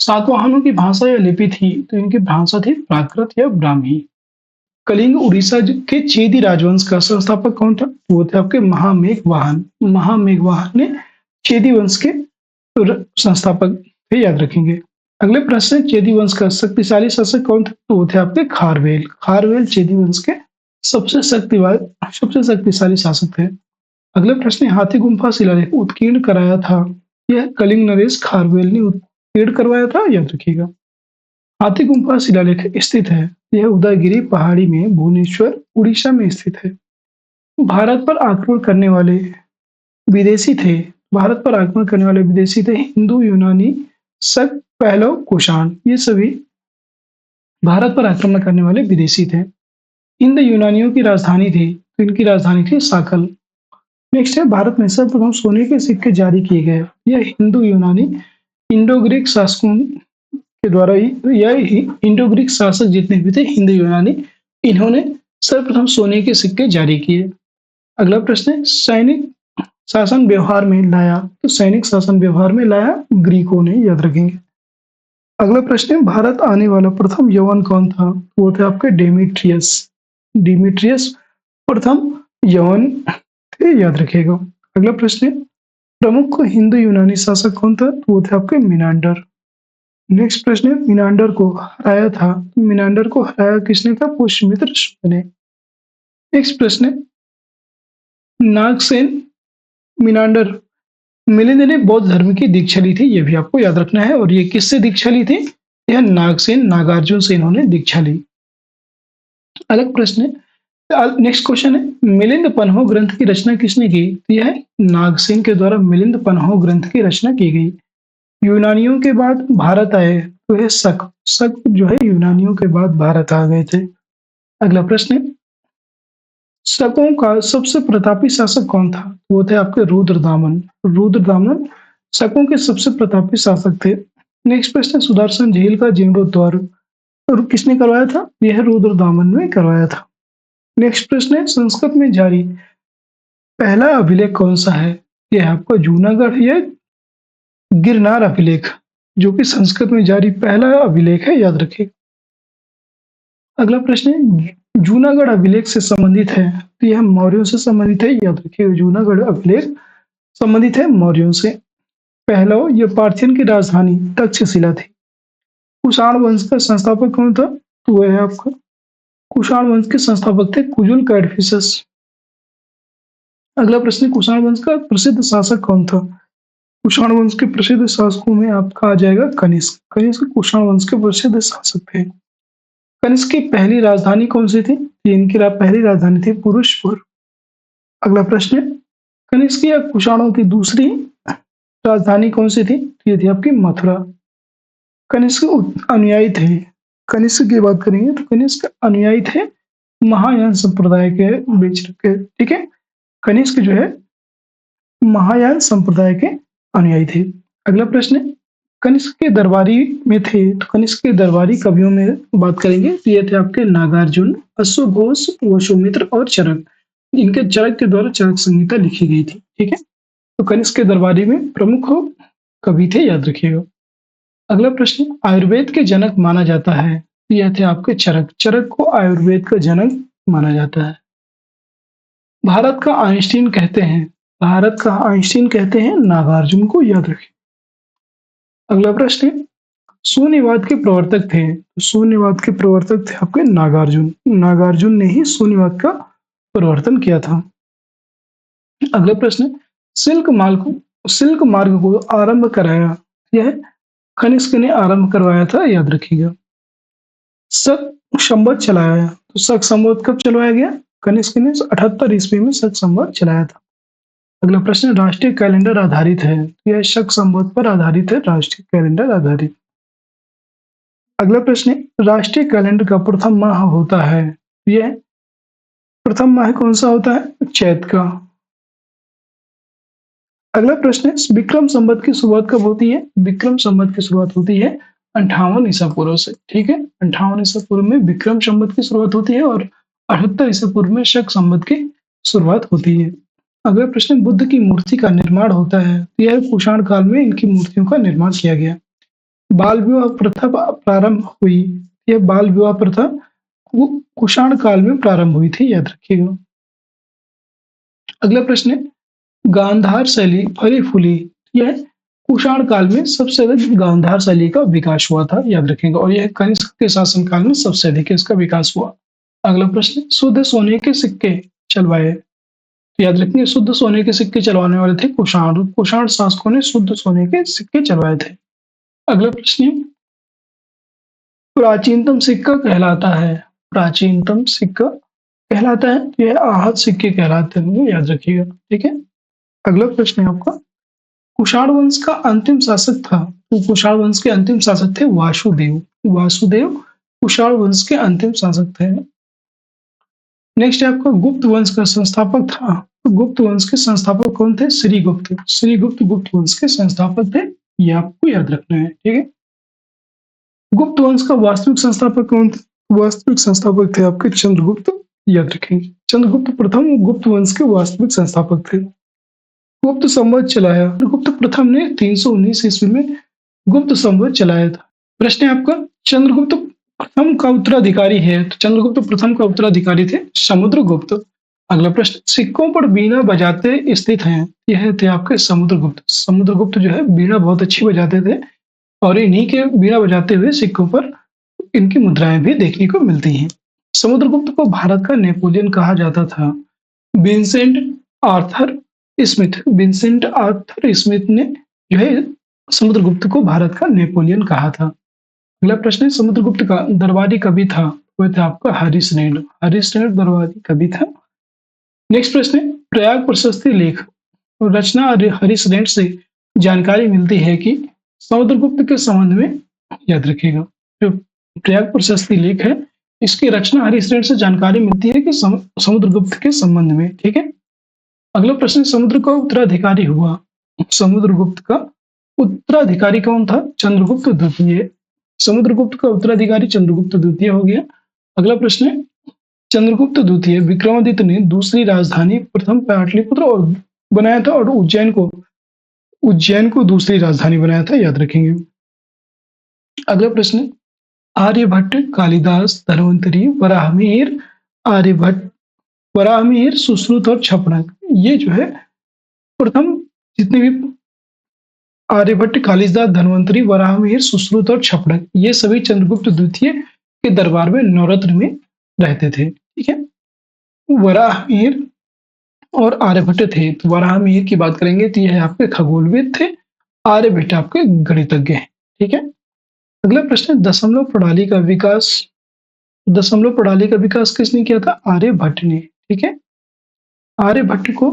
सातवाहनों की भाषा या लिपि थी? तो इनकी भाषा थी प्राकृत या ब्राह्मी। कलिंग उड़ीसा के चेदी राजवंश का संस्थापक कौन था? वो थे आपके महामेघवाहन। महामेघवाहन ने चेदी वंश के संस्थापक थे, याद रखेंगे। अगले प्रश्न, चेदी वंश का शक्तिशाली शासक कौन था? तो वो थे आपके खारवेल। खारवेल चेदी वंश के सबसे शक्तिशाली शासक थे। अगले प्रश्न, हाथी गुम्फा शिलालेख उत्कीर्ण कराया था। यह कलिंग नरेश खारवेल ने उत्कीर्ण करवाया था, याद रखिएगा। हाथी गुम्फा शिलालेख स्थित है, यह उदयगिरी पहाड़ी में भुवनेश्वर उड़ीसा में स्थित है। भारत पर आक्रमण करने वाले विदेशी थे। भारत पर आक्रमण करने वाले विदेशी थे हिंदू, यूनानी, शक, पहलव, कुषाण। ये सभी भारत पर आक्रमण करने वाले विदेशी थे। इंद यूनानियों की राजधानी थी, तो इनकी राजधानी थी साकल। नेक्स्ट है, भारत में सर्वप्रथम सोने के सिक्के जारी किए गए। यह हिंदू, यूनानी, इंडो ग्रीक शासकों के द्वारा इंडो ग्रीक शासक जितने भी थे हिंदू, यूनानी, इन्होंने सर्वप्रथम सोने के सिक्के जारी किए। अगला प्रश्न है, सैनिक शासन व्यवहार में लाया। तो सैनिक शासन व्यवहार में लाया ग्रीकों ने, याद रखेंगे। अगला प्रश्न है, भारत आने वाला प्रथम यवन कौन था? वो थे आपके डेमेट्रियस। डिमेट्रियस प्रथम यवन थे, याद रखिएगा। अगला प्रश्न है, प्रमुख हिंदू यूनानी शासक कौन था? वो थे आपके मिनांडर। नेक्स्ट प्रश्न है, मिनांडर को हराया था। मिनांडर को हराया किसने था? पुष्यमित्र शुंग ने। नेक्स्ट प्रश्न है, नागसेन मिनांडर मिलिंद ने बौद्ध धर्म की दीक्षा ली थी, यह भी आपको याद रखना है। और ये किससे दीक्षा ली थी? यह नागसेन, नागार्जुन से इन्होंने दीक्षा ली। अलग प्रश्न है, नेक्स्ट क्वेश्चन है, मिलिंद पन्हो ग्रंथ की रचना किसने की? यह नागसेन के द्वारा मिलिंद पन्हो ग्रंथ की रचना की गई। यूनानियों के बाद भारत आए, तो यह शक जो है यूनानियों के बाद भारत आ गए थे। अगला प्रश्न है, शकों का सबसे प्रतापी शासक कौन था? वो थे आपके रुद्रदामन। रुद्रदामन शकों के सबसे प्रतापी शासक थे। नेक्स्ट प्रश्न, सुदर्शन झील का जीर्णोद्धार किसने करवाया था? यह रुद्रदामन ने करवाया था। नेक्स्ट प्रश्न है, संस्कृत में जारी पहला अभिलेख कौन सा है? यह आपका जूनागढ़ या गिरनार अभिलेख, जो कि संस्कृत में जारी पहला अभिलेख है, याद रखिए। अगला प्रश्न है, जूनागढ़ अभिलेख से संबंधित है। तो यह मौर्यों से संबंधित है, याद रखिए। जूनागढ़ अभिलेख संबंधित है मौर्यों से। पहला, यह पार्थियन की राजधानी तक्षशिला थी। कुषाण वंश का संस्थापक कौन था? तो वह है आपका कुषाण वंश के संस्थापक थे कुजुल कैडफिसस। अगला प्रश्न, कुषाण वंश का प्रसिद्ध शासक कौन था? कुषाण वंश के प्रसिद्ध शासकों में आपका आ जाएगा कनिष्क। कनिष्क कुषाण वंश के प्रसिद्ध शासक थे। कनिष्क की पहली राजधानी कौन सी थी? इनकी पहली राजधानी थी पुरुषपुर। अगला प्रश्न है, कनिष्क या कुषाणों की दूसरी राजधानी कौन सी थी? ये थी आपकी मथुरा। कनिष्क अनुयायी थे, कनिष्क की बात करेंगे तो कनिष्क अनुयायी थे महायान संप्रदाय के बीच के, ठीक है। कनिष्क जो है महायान संप्रदाय के अनुयायी थे। अगला प्रश्न है, कनिष्क के दरबारी में थे, तो कनिष्क के दरबारी कवियों में बात करेंगे तो ये थे आपके नागार्जुन, अश्वघोष, वसुमित्र और चरक। इनके चरक के द्वारा चरक संहिता लिखी गई थी, ठीक है। तो कनिष्क के दरबारी में प्रमुख कवि थे, याद रखिएगा। अगला प्रश्न, आयुर्वेद के जनक माना जाता है, यह थे आपके चरक। चरक को आयुर्वेद का जनक माना जाता है। भारत का आइंस्टीन कहते हैं, भारत का आइंस्टीन कहते हैं नागार्जुन को, याद रखें। अगला प्रश्न, शून्यवाद के प्रवर्तक थे, तो शून्यवाद के प्रवर्तक थे आपके नागार्जुन। नागार्जुन ने ही शून्यवाद का प्रवर्तन किया था। अगला प्रश्न, सिल्क मार्ग को आरंभ कराया, यह कनिष्क ने आरंभ करवाया था, याद रखिएगा। शक संवत चलाया, तो शक संवत कब चलवाया गया? कनिष्क ने 78 ईस्वी में शक संवत चलाया था। अगला प्रश्न, राष्ट्रीय कैलेंडर आधारित है, यह शक संवत पर आधारित है, राष्ट्रीय कैलेंडर आधारित। अगला प्रश्न, राष्ट्रीय कैलेंडर का प्रथम माह होता है, यह प्रथम माह कौन सा होता है? चैत का। अगला प्रश्न है, विक्रम संवत की शुरुआत कब होती है? विक्रम संवत की शुरुआत होती है 58 ईसा पूर्व से, ठीक है। 58 ईसा पूर्व में विक्रम संवत की शुरुआत होती है और 78 ईसा पूर्व में शक संवत की शुरुआत होती है। अगला प्रश्न, बुद्ध की मूर्ति का निर्माण होता है, यह कुषाण काल में इनकी मूर्तियों का निर्माण किया गया। बाल विवाह प्रथा प्रारंभ हुई, यह बाल विवाह प्रथा कुषाण काल में प्रारंभ हुई थी, याद रखिएगा। अगला प्रश्न है, गांधार शैली फली फूली, यह कुषाण काल में सबसे अधिक गांधार शैली का विकास हुआ था, याद रखेंगे। और यह कनिष्क के शासन काल में सबसे अधिक इसका विकास हुआ। अगला प्रश्न, शुद्ध सोने के सिक्के चलवाए, याद रखेंगे शुद्ध सोने के सिक्के चलवाने वाले थे कुषाण। कुषाण शासकों ने शुद्ध सोने के सिक्के चलवाए थे। अगला प्रश्न, प्राचीनतम सिक्का कहलाता है, प्राचीनतम सिक्का कहलाता है, यह आहत सिक्के कहलाते हैं, याद रखिएगा, ठीक है। अगला प्रश्न है आपका, कुषाण वंश का अंतिम शासक था, तो कुषाण वंश के अंतिम शासक थे वासुदेव। वासुदेव कुषाण वंश के अंतिम शासक थे। नेक्स्ट है आपका, गुप्त वंश का संस्थापक था, तो गुप्त वंश के संस्थापक कौन थे? श्रीगुप्त। श्रीगुप्त गुप्त वंश के संस्थापक थे, ये आपको याद रखना है, ठीक है। गुप्त वंश का वास्तविक संस्थापक कौन थे? वास्तविक संस्थापक थे आपके चंद्रगुप्त, याद रखेंगे। चंद्रगुप्त प्रथम गुप्त वंश के वास्तविक संस्थापक थे। गुप्त संवत चलाया, गुप्त प्रथम ने 319 ईस्वी में गुप्त संवत चलाया था। प्रश्न है आपका, चंद्रगुप्त प्रथम का उत्तराधिकारी है, तो चंद्रगुप्त प्रथम का उत्तराधिकारी थे समुद्रगुप्त। अगला प्रश्न, सिक्कों पर बीना बजाते स्थित हैं, यह थे आपके समुद्रगुप्त। समुद्रगुप्त जो है बीना बहुत अच्छी बजाते थे और इन्हीं के बीना बजाते हुए सिक्कों पर इनकी मुद्राएं भी देखने को मिलती हैं। समुद्रगुप्त को भारत का नेपोलियन कहा जाता था। Vincent Arthur Smith, Vincent Arthur Smith ने जो है समुद्रगुप्त को भारत का नेपोलियन कहा था। अगला प्रश्न है, समुद्रगुप्त का दरबारी कवि था, वह था आपका हरिश्रेण। हरिश्रेण दरबारी कवि था। नेक्स्ट प्रश्न है, प्रयाग प्रशस्ति लेख रचना हरिश्रेण से जानकारी मिलती है कि समुद्रगुप्त के संबंध में, याद रखिएगा। जो प्रयाग प्रशस्ति लेख है इसकी रचना हरिश्रेण से जानकारी मिलती है कि समुद्रगुप्त के संबंध में, ठीक है। अगला प्रश्न, समुद्र का उत्तराधिकारी हुआ, समुद्रगुप्त का उत्तराधिकारी कौन था? चंद्रगुप्त द्वितीय। समुद्रगुप्त का उत्तराधिकारी चंद्रगुप्त द्वितीय हो गया। अगला प्रश्न है, चंद्रगुप्त द्वितीय विक्रमादित्य ने दूसरी राजधानी प्रथम पाटलिपुत्र और बनाया था और उज्जैन को दूसरी राजधानी बनाया था, याद रखेंगे। अगला प्रश्न, आर्यभट्ट, कालिदास, धन्वंतरी, वराहमिहिर, आर्यभट्ट, वराहमिहिर, सुश्रुत और छपड़क, ये जो है प्रथम जितने भी आर्यभट्ट, कालिदास, धन्वंतरी, वराहमिहिर, सुश्रुत और छपड़क, ये सभी चंद्रगुप्त द्वितीय के दरबार में नवरत्न में रहते थे, ठीक है। वराहमिहिर और आर्यभट्ट थे, तो वराहमिहिर की बात करेंगे तो यह आपके खगोलविद थे, आर्यभट्ट आपके गणितज्ञ हैं, ठीक है। अगला प्रश्न, दशमलव प्रणाली का विकास दशमलव प्रणाली का विकास किसने किया था? आर्यभट्ट ने। ठीक है, आर्यभट्ट को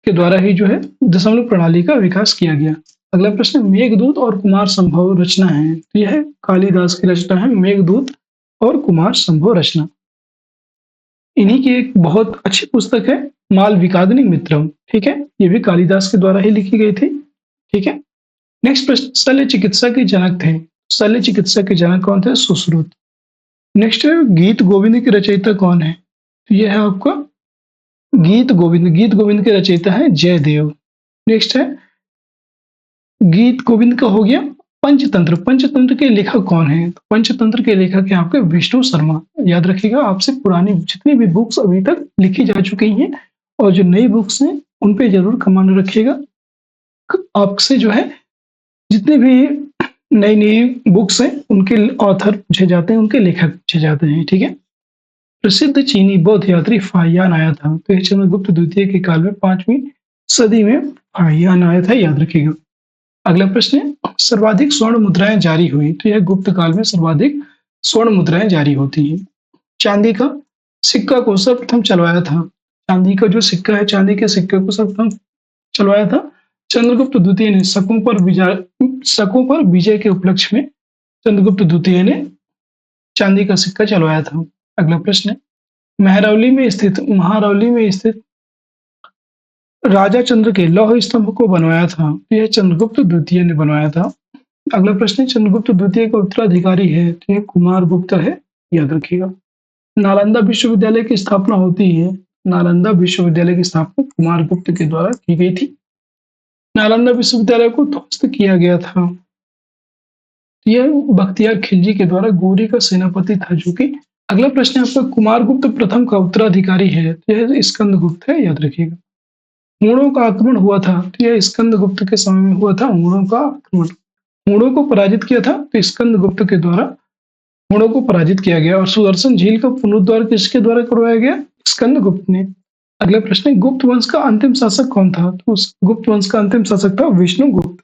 के द्वारा ही जो है दशमलव प्रणाली का विकास किया गया। अगला प्रश्न, मेघदूत और कुमार संभव रचना है, तो यह कालिदास की रचना है, मेघदूत और कुमार संभव रचना। इन्हीं की एक बहुत अच्छी पुस्तक है मालविकाग्नि मित्रम। ठीक है, ये भी कालिदास के द्वारा ही लिखी गई थी। ठीक है, नेक्स्ट प्रश्न, शल्य चिकित्सा के जनक थे, शल्य चिकित्सा के जनक कौन थे? सुश्रुत। नेक्स्ट है, गीत गोविंद के रचयिता कौन है? तो यह है आपका गीत गोविंद, गीत गोविंद के रचयिता है जयदेव। नेक्स्ट है, गीत गोविंद का हो गया। पंचतंत्र, पंचतंत्र के लेखक कौन है? तो पंचतंत्र के लेखक है आपके विष्णु शर्मा। याद रखिएगा, आपसे पुरानी जितनी भी बुक्स अभी तक लिखी जा चुकी हैं और जो नई बुक्स हैं उन पे जरूर कमांड रखिएगा। आपसे जो है जितने भी नई नई बुक्स हैं उनके ऑथर पूछे जाते हैं, उनके लेखक पूछे जाते हैं। ठीक है, प्रसिद्ध चीनी बौद्ध यात्री फाहियान आया था, तो यह चंद्रगुप्त द्वितीय के काल में 5वीं सदी में फाहियान आया था। याद रखिएगा। अगला प्रश्न है, सर्वाधिक स्वर्ण मुद्राएं जारी हुई, तो यह गुप्त काल में सर्वाधिक स्वर्ण मुद्राएं जारी होती हैं। चांदी का सिक्का को सर्वप्रथम चलवाया था, चांदी का जो सिक्का है, चांदी के सिक्के को सर्वप्रथम चलवाया था चंद्रगुप्त द्वितीय ने। शकों पर विजय के उपलक्ष्य में चंद्रगुप्त द्वितीय ने चांदी का सिक्का चलवाया था। अगला प्रश्न है, महारौली में स्थित राजा चंद्र के लौह स्तंभ को बनवाया था, तो यह चंद्रगुप्त द्वितीय ने बनवाया था। अगला प्रश्न, चंद्रगुप्त द्वितीय का उत्तराधिकारी है, तो यह कुमार गुप्त है। याद रखिएगा। नालंदा विश्वविद्यालय की स्थापना होती है, नालंदा विश्वविद्यालय की स्थापना कुमार गुप्त के द्वारा की गई थी। नालंदा विश्वविद्यालय को ध्वस्त किया गया था, यह बख्तियार खिलजी के द्वारा गोरी का सेनापति था जो कि। अगला प्रश्न आपका, कुमार गुप्त प्रथम का उत्तराधिकारी है, तो यह स्कंद गुप्त है। याद रखिएगा। हूणों का आक्रमण हुआ था, तो यह स्कंद गुप्त के समय में हुआ था हूणों का आक्रमण। हूणों को पराजित किया था, तो स्कंद गुप्त के द्वारा हूणों को पराजित किया गया। और सुदर्शन झील का पुनरुद्धार किसके द्वारा करवाया गया? स्कंद गुप्त ने। अगला प्रश्न, गुप्त वंश का अंतिम शासक कौन था? तो उस गुप्त वंश का अंतिम शासक था विष्णुगुप्त।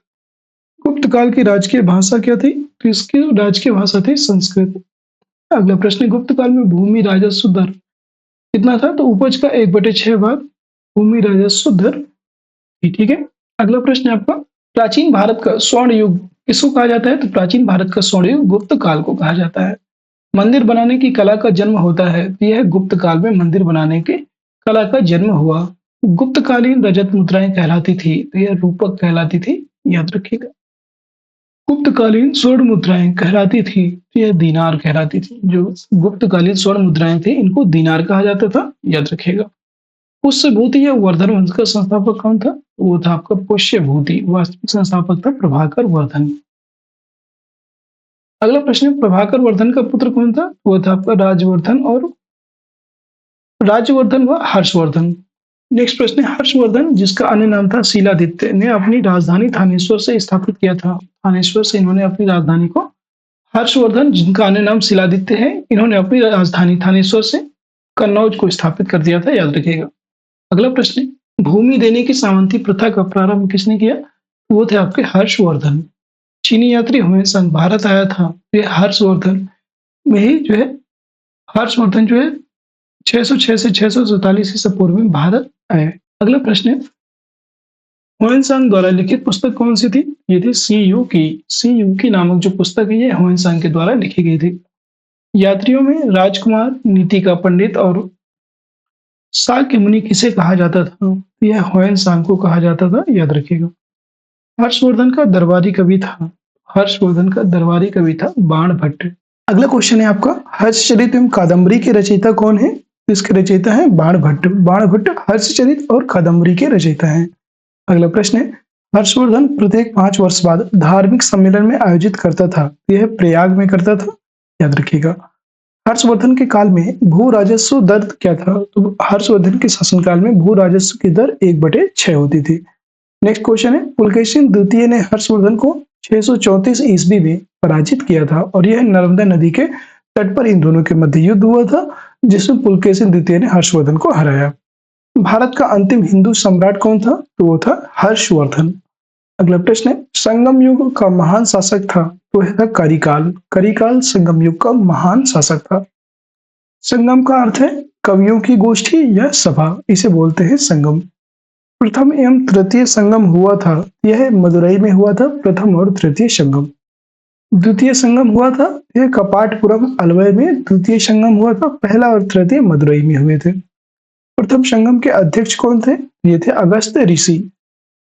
गुप्त काल की राजकीय भाषा क्या थी? तो इसकी राजकीय भाषा थी संस्कृत। अगला प्रश्न, गुप्त काल में भूमि राजस्व दर कितना था? तो उपज का 1/6 भाग भूमि राजस्व दर। ठीक है। अगला प्रश्न आपका, प्राचीन भारत का स्वर्ण युग किसको कहा जाता है? तो प्राचीन भारत का स्वर्ण युग गुप्त काल को कहा जाता है। मंदिर बनाने की कला का जन्म होता है, तो यह गुप्त काल में मंदिर बनाने की कला का जन्म हुआ। गुप्तकालीन रजत मुद्राएं कहलाती थी, तो यह रूपक कहलाती थी। याद रखिएगा। गुप्तकालीन स्वर्ण मुद्राएं कहलाती थी, तो यह दीनार कहलाती थी। जो गुप्तकालीन स्वर्ण मुद्राएं थी इनको दीनार कहा जाता था। याद रखिएगा। पुष्यभूति या वर्धन वंश का संस्थापक कौन था? वो था आपका पुष्यभूति। वास्तविक संस्थापक था प्रभाकर वर्धन। अगला प्रश्न, प्रभाकर वर्धन का पुत्र कौन था? वो था आपका राजवर्धन और राज्यवर्धन व हर्षवर्धन। नेक्स्ट प्रश्न है, हर्षवर्धन जिसका अन्य नाम था शीलादित्य ने अपनी राजधानी थानेश्वर से स्थापित किया था। थानेश्वर से इन्होंने अपनी राजधानी को, हर्षवर्धन जिनका अन्य नाम शीलादित्य है, इन्होंने अपनी राजधानी थानेश्वर से कन्नौज को स्थापित कर दिया था। याद रखिएगा। अगला प्रश्न, भूमि देने की सामंती प्रथा का प्रारंभ किसने किया? वो थे आपके हर्षवर्धन। चीनी यात्री हुएसंग भारत आया था, ये हर्षवर्धन में ही जो है, हर्षवर्धन जो है 606 से 647 ईसा पूर्व में भारत आए। अगला प्रश्न है, हुएनसांग द्वारा लिखित पुस्तक कौन सी थी? ये थी सी यू की नामक जो पुस्तक है ये हुएनसांग के द्वारा लिखी गई थी। यात्रियों में राजकुमार, नीति का पंडित और शाक्य मुनि किसे कहा जाता था? यह हुएनसांग को कहा जाता था। याद रखिएगा। हर्षवर्धन का दरबारी कवि था, हर्षवर्धन का दरबारी कवि था बाणभट्ट। अगला क्वेश्चन है आपका, हर्षचरित एवं कादम्बरी के रचयिता कौन है? इसके रचयिता है बाणभट्ट। बाणभट्ट हर्षचरित और कादम्बरी के रचयिता हैं। अगला प्रश्न है, हर्षवर्धन प्रत्येक 5 वर्ष बाद धार्मिक सम्मेलन में आयोजित करता था, यह प्रयाग में करता था। याद रखिएगा। हर्षवर्धन के काल में भू राजस्व दर क्या था? तो हर्षवर्धन के शासनकाल में भू राजस्व की दर 1/6 होती थी। नेक्स्ट क्वेश्चन है, पुलकेशिन द्वितीय ने हर्षवर्धन को 634 ईस्वी में पराजित किया था और यह नर्मदा नदी के तट पर इन दोनों के मध्य युद्ध हुआ था, जिसमें पुलकेशिन द्वितीय ने हर्षवर्धन को हराया। भारत का अंतिम हिंदू सम्राट कौन था? तो वो था हर्षवर्धन। अगला प्रश्न है, संगम युग का महान शासक था, तो यह था करिकाल। करिकाल संगम युग का महान शासक था। संगम का अर्थ है कवियों की गोष्ठी या सभा, इसे बोलते हैं संगम। प्रथम एवं तृतीय संगम हुआ था, यह मदुरई में हुआ था, प्रथम और तृतीय संगम। द्वितीय संगम हुआ था, यह कपाटपुरम अलवय में द्वितीय संगम हुआ था, पहला और तृतीय मदुरई में हुए थे। प्रथम संगम के अध्यक्ष कौन थे? ये थे अगस्त्य ऋषि,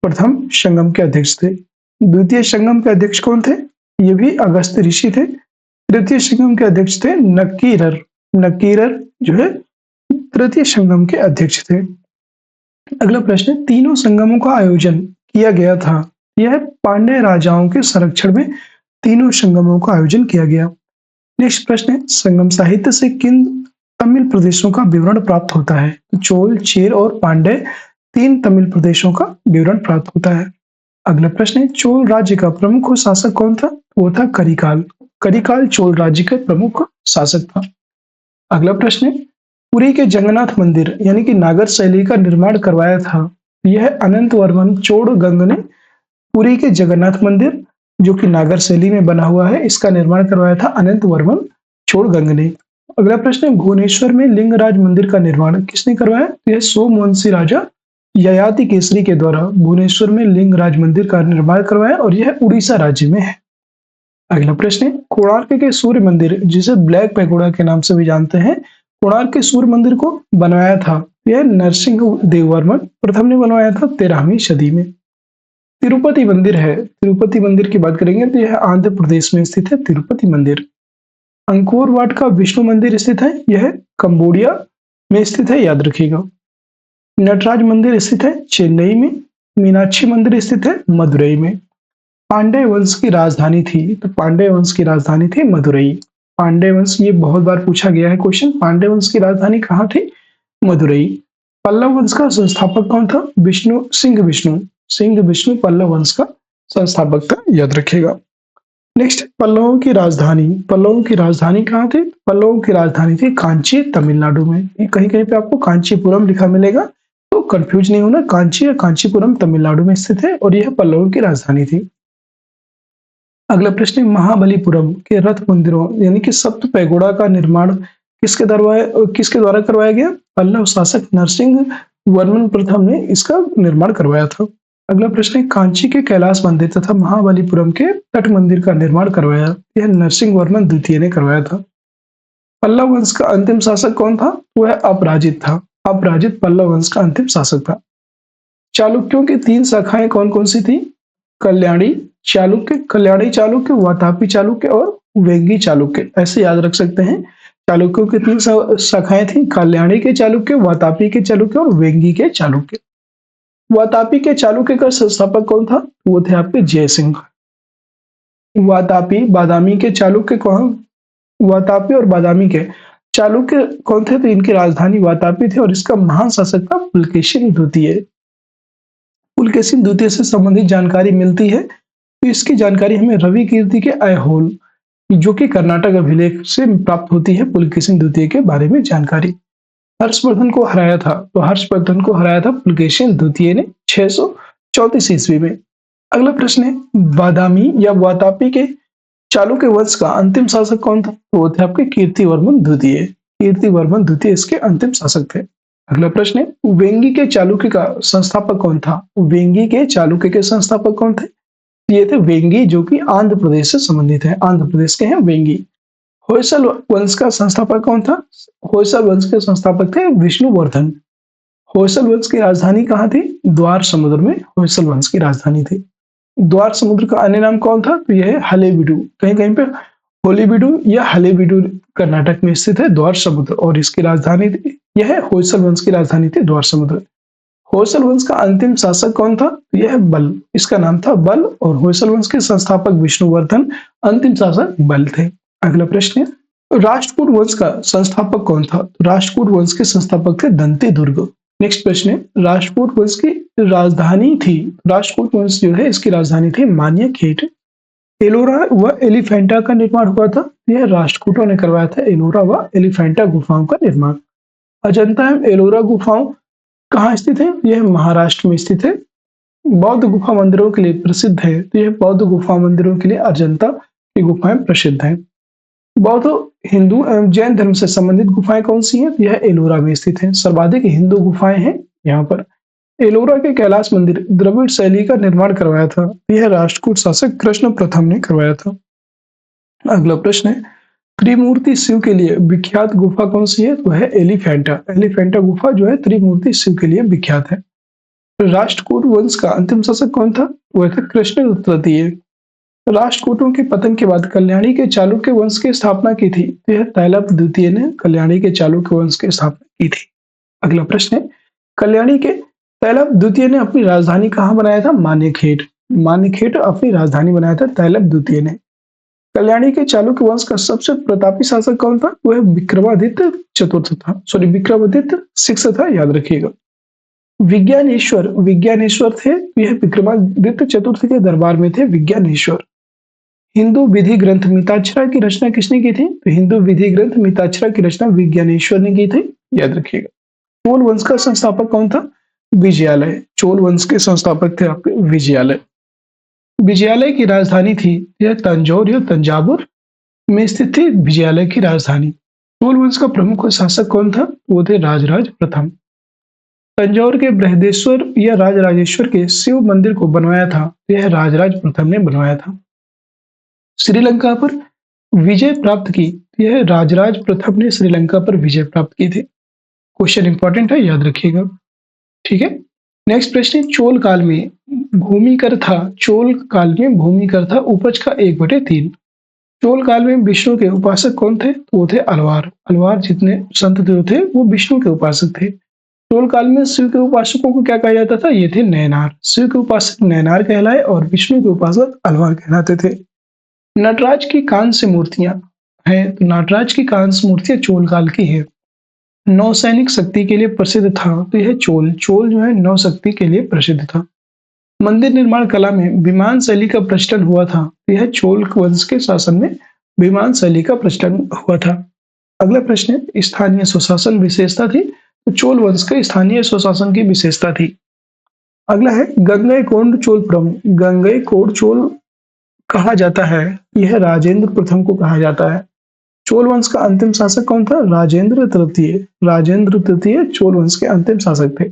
प्रथम संगम के अध्यक्ष थे। द्वितीय संगम के अध्यक्ष कौन थे? ये भी अगस्त्य ऋषि थे। तृतीय संगम के अध्यक्ष थे नक्कीरर। नक्कीरर जो है तृतीय संगम के अध्यक्ष थे। अगला प्रश्न, तीनों संगमों का आयोजन किया गया था, यह पांड्य राजाओं के संरक्षण में तीनों संगमों का आयोजन किया गया। नेक्स्ट प्रश्न है, संगम साहित्य से किन तमिल प्रदेशों का विवरण प्राप्त होता है? चोल, चेर और पांड्य तीन तमिल प्रदेशों का विवरण प्राप्त होता है। अगला प्रश्न है, चोल राज्य का प्रमुख शासक कौन था? वो था करिकाल। करिकाल चोल राज्य का प्रमुख शासक था। अगला प्रश्न है, पुरी के जगन्नाथ मंदिर यानी कि नागर शैली का निर्माण करवाया था, यह अनंत वर्मन चोड़गंग ने पुरी के जगन्नाथ मंदिर जो कि नागर शैली में बना हुआ है, इसका निर्माण करवाया था अनंत वर्मन चोड़गंग ने। अगला प्रश्न है, भुवनेश्वर में लिंगराज मंदिर का निर्माण किसने करवाया? यह सोमवंशी राजा ययाति केसरी के द्वारा भुवनेश्वर में लिंगराज मंदिर का निर्माण करवाया और यह उड़ीसा राज्य में है। अगला प्रश्न है, कोणार्क के सूर्य मंदिर जिसे ब्लैक पैगोडा के नाम से भी जानते हैं, कोणार्क के सूर्य मंदिर को बनवाया था, यह नरसिंह देववर्मन प्रथम ने बनवाया था 13वीं सदी में। तिरुपति मंदिर है, तिरुपति मंदिर की बात करेंगे तो यह आंध्र प्रदेश में स्थित है तिरुपति मंदिर। अंकोर वाट का विष्णु मंदिर स्थित है, यह कंबोडिया में स्थित है, याद रखिएगा। नटराज मंदिर स्थित है चेन्नई में। मीनाक्षी मंदिर स्थित है मदुरई में। पांड्य वंश की राजधानी थी, तो पांड्य वंश की राजधानी थी मदुरई। पांड्य वंश, ये बहुत बार पूछा गया है क्वेश्चन, पांड्य वंश की राजधानी कहाँ थी? मदुरई। पल्लव वंश का संस्थापक कौन था? विष्णु सिंह विष्णु। सिंह विष्णु पल्लव वंश का संस्थापक था, याद रखिएगा। नेक्स्ट, पल्लवों की राजधानी, पल्लवों की राजधानी कहाँ थी? पल्लवों की राजधानी थी कांची, तमिलनाडु में। कहीं कहीं पे आपको कांचीपुरम लिखा मिलेगा, तो कंफ्यूज नहीं होना, कांची या कांचीपुरम तमिलनाडु में स्थित है और यह पल्लवों की राजधानी थी। अगला प्रश्न है, महाबलीपुरम के रथ मंदिरों यानी कि सप्त पैगोड़ा का निर्माण किसके द्वारा करवाया गया? पल्लव शासक नरसिंह वर्मन प्रथम ने इसका निर्माण करवाया था। अगला प्रश्न है, कांची के कैलाश मंदिर तथा महाबलीपुरम के तट मंदिर का निर्माण करवाया, यह नरसिंह वर्मन द्वितीय ने करवाया था। पल्लव वंश का अंतिम शासक कौन था? वह अपराजित था। अपराजित पल्लव वंश का अंतिम शासक था। चालुक्यों की तीन शाखाएं कौन कौन सी थी? कल्याणी चालुक्य, वातापी चालुक्य और वेंगी चालुक्य, ऐसे याद रख सकते हैं। चालुक्यों की तीन शाखाएं थी, कल्याणी के चालुक्य, वातापी के चालुक्य और वेंगी के चालुक्य। वातापी के चालुक्य का संस्थापक कौन था? वो थे आपके जयसिंह। वातापी बादामी के चालुक्य कौन? वातापी और बादामी के चालुक्य कौन थे? तो इनकी राजधानी वातापी थी और इसका महान शासक था पुलकेशिन द्वितीय। पुलकेशिन द्वितीय से संबंधित जानकारी मिलती है, तो इसकी जानकारी हमें रवि कीर्ति के ऐहोल जो कि कर्नाटक अभिलेख से प्राप्त होती है, पुलकेशिन द्वितीय के बारे में जानकारी। हर्षवर्धन को हराया था, तो हर्षवर्धन को हराया था पुलकेशिन द्वितीय ने 634 ईस्वी में। अगला प्रश्न है, बादामी या वातापी के चालुक्य वंश का अंतिम शासक कौन था? वो थे आपके कीर्तिवर्मन द्वितीय। कीर्तिवर्मन द्वितीय इसके अंतिम शासक थे। अगला प्रश्न है, वेंगी के चालुक्य का संस्थापक कौन था? वेंगी के चालुक्य के संस्थापक कौन थे? ये थे वेंगी जो कि आंध्र प्रदेश से संबंधित है, आंध्र प्रदेश के हैं वेंगी। होयसल वंश का संस्थापक कौन था? होयसल वंश के संस्थापक थे विष्णुवर्धन। होयसल वंश की राजधानी कहाँ थी? द्वार समुद्र में होयसल वंश की राजधानी थी। द्वार समुद्र का अन्य नाम कौन था? तो यह है हलेबीडु। कहीं कहीं पे होलीबीडु या हलेबीडु कर्नाटक में स्थित है द्वार समुद्र, और इसकी राजधानी यह होयसल वंश की राजधानी थी द्वार समुद्र। होयसल वंश का अंतिम शासक कौन था? यह बल, इसका नाम था बल, और होयसल वंश के संस्थापक विष्णुवर्धन, अंतिम शासक बल थे। अगला प्रश्न है, राष्ट्रकूट वंश का संस्थापक कौन था? राष्ट्रकूट वंश के संस्थापक थे दंती दुर्ग। नेक्स्ट प्रश्न है, राष्ट्रकूट वंश की राजधानी थी, राष्ट्रकूट वंश जो है इसकी राजधानी थी मान्यखेट। एलोरा व एलिफेंटा का निर्माण हुआ था, यह राष्ट्रकूटों ने करवाया था एलोरा व एलिफेंटा गुफाओं का निर्माण। अजंता एवं एलोरा गुफाओं कहाँ स्थित है? यह महाराष्ट्र में स्थित है। बौद्ध गुफा मंदिरों के लिए प्रसिद्ध है, तो यह बौद्ध गुफा मंदिरों के लिए अजंता की गुफाएं प्रसिद्ध हैं। बौद्ध, हिंदू एवं जैन धर्म से संबंधित गुफाएं कौन सी हैं? यह एलोरा में स्थित है। सर्वाधिक हिंदू गुफाएं हैं यहाँ पर। एलोरा के कैलाश मंदिर द्रविड़ शैली का निर्माण करवाया था। यह राष्ट्रकूट शासक कृष्ण प्रथम ने करवाया था। अगला प्रश्न है, त्रिमूर्ति शिव के लिए विख्यात गुफा कौन सी है? वह है एलिफेंटा। एलिफेंटा गुफा जो है त्रिमूर्ति शिव के लिए विख्यात है। राष्ट्रकूट वंश का अंतिम शासक कौन था? वह था कृष्ण तृतीय। राष्ट्रकूटों के पतन के बाद कल्याणी के चालुक्य वंश की स्थापना की थी। यह तैलप द्वितीय ने कल्याणी के चालुक्य वंश की स्थापना की थी। अगला प्रश्न है, कल्याणी के तैलप द्वितीय ने अपनी राजधानी कहाँ बनाया था? मान्यखेड़। मान्यखेड़ अपनी राजधानी बनाया था तैलप द्वितीय ने। कल्याणी के चालुक्य वंश का सबसे प्रतापी शासक कौन था? वह विक्रमादित्य चतुर्थ था। सॉरी, विक्रमादित्य सिक्स था, याद रखिएगा। विज्ञानेश्वर, विज्ञानेश्वर थे, यह विक्रमादित्य चतुर्थ के दरबार में थे विज्ञानेश्वर। हिंदू विधि ग्रंथ मिताक्षरा की रचना किसने की थी? तो हिंदू विधि ग्रंथ मिताक्षरा की रचना विज्ञानेश्वर ने की थी, याद रखिएगा। चोल वंश का संस्थापक कौन था? विजयालय। चोल वंश के संस्थापक थे आपके विजयालय। विजयालय की राजधानी थी यह तंजौर या तंजावुर में स्थित थी विजयालय की राजधानी। चोल वंश का प्रमुख शासक कौन था? वो थे राजराज प्रथम। तंजौर के बृहदेश्वर या राजराजेश्वर के शिव मंदिर को बनवाया था, यह राजराज प्रथम ने बनवाया था। श्रीलंका पर विजय प्राप्त की, यह राजराज प्रथम ने श्रीलंका पर विजय प्राप्त की थी। क्वेश्चन इंपॉर्टेंट है, याद रखिएगा। ठीक है, नेक्स्ट प्रश्न है, चोल काल में भूमि कर था, चोल काल में भूमि कर था उपज का 1/3। चोल काल में विष्णु के उपासक कौन थे? वो थे अलवार। अलवार जितने संत जो थे वो विष्णु के उपासक थे। चोल काल में शिव के उपासकों को क्या कहा जाता था? ये थे नैनार। शिव के उपासक नैनार कहलाए और विष्णु के उपासक अलवार कहलाते थे। नटराज की कांस्य मूर्तियां हैं, तो नटराज की कांस्य मूर्तियां चोल काल की है। नौसैनिक शक्ति के लिए प्रसिद्ध था, तो यह चोल जो है नौ शक्ति के लिए प्रसिद्ध था। मंदिर निर्माण कला में विमान शैली का प्रचलन हुआ था, तो यह चोल वंश के शासन में विमान शैली का प्रचलन हुआ था। अगला प्रश्न है, स्थानीय स्वशासन विशेषता थी, तो चोल वंश के स्थानीय स्वशासन की विशेषता थी। अगला है, गंगईकोंड चोलपुरम। गंगईकोंड चोल कहा जाता है, यह राजेंद्र प्रथम को कहा जाता है। चोल वंश का अंतिम शासक कौन था? राजेंद्र तृतीय। राजेंद्र तृतीय चोल वंश के अंतिम शासक थे।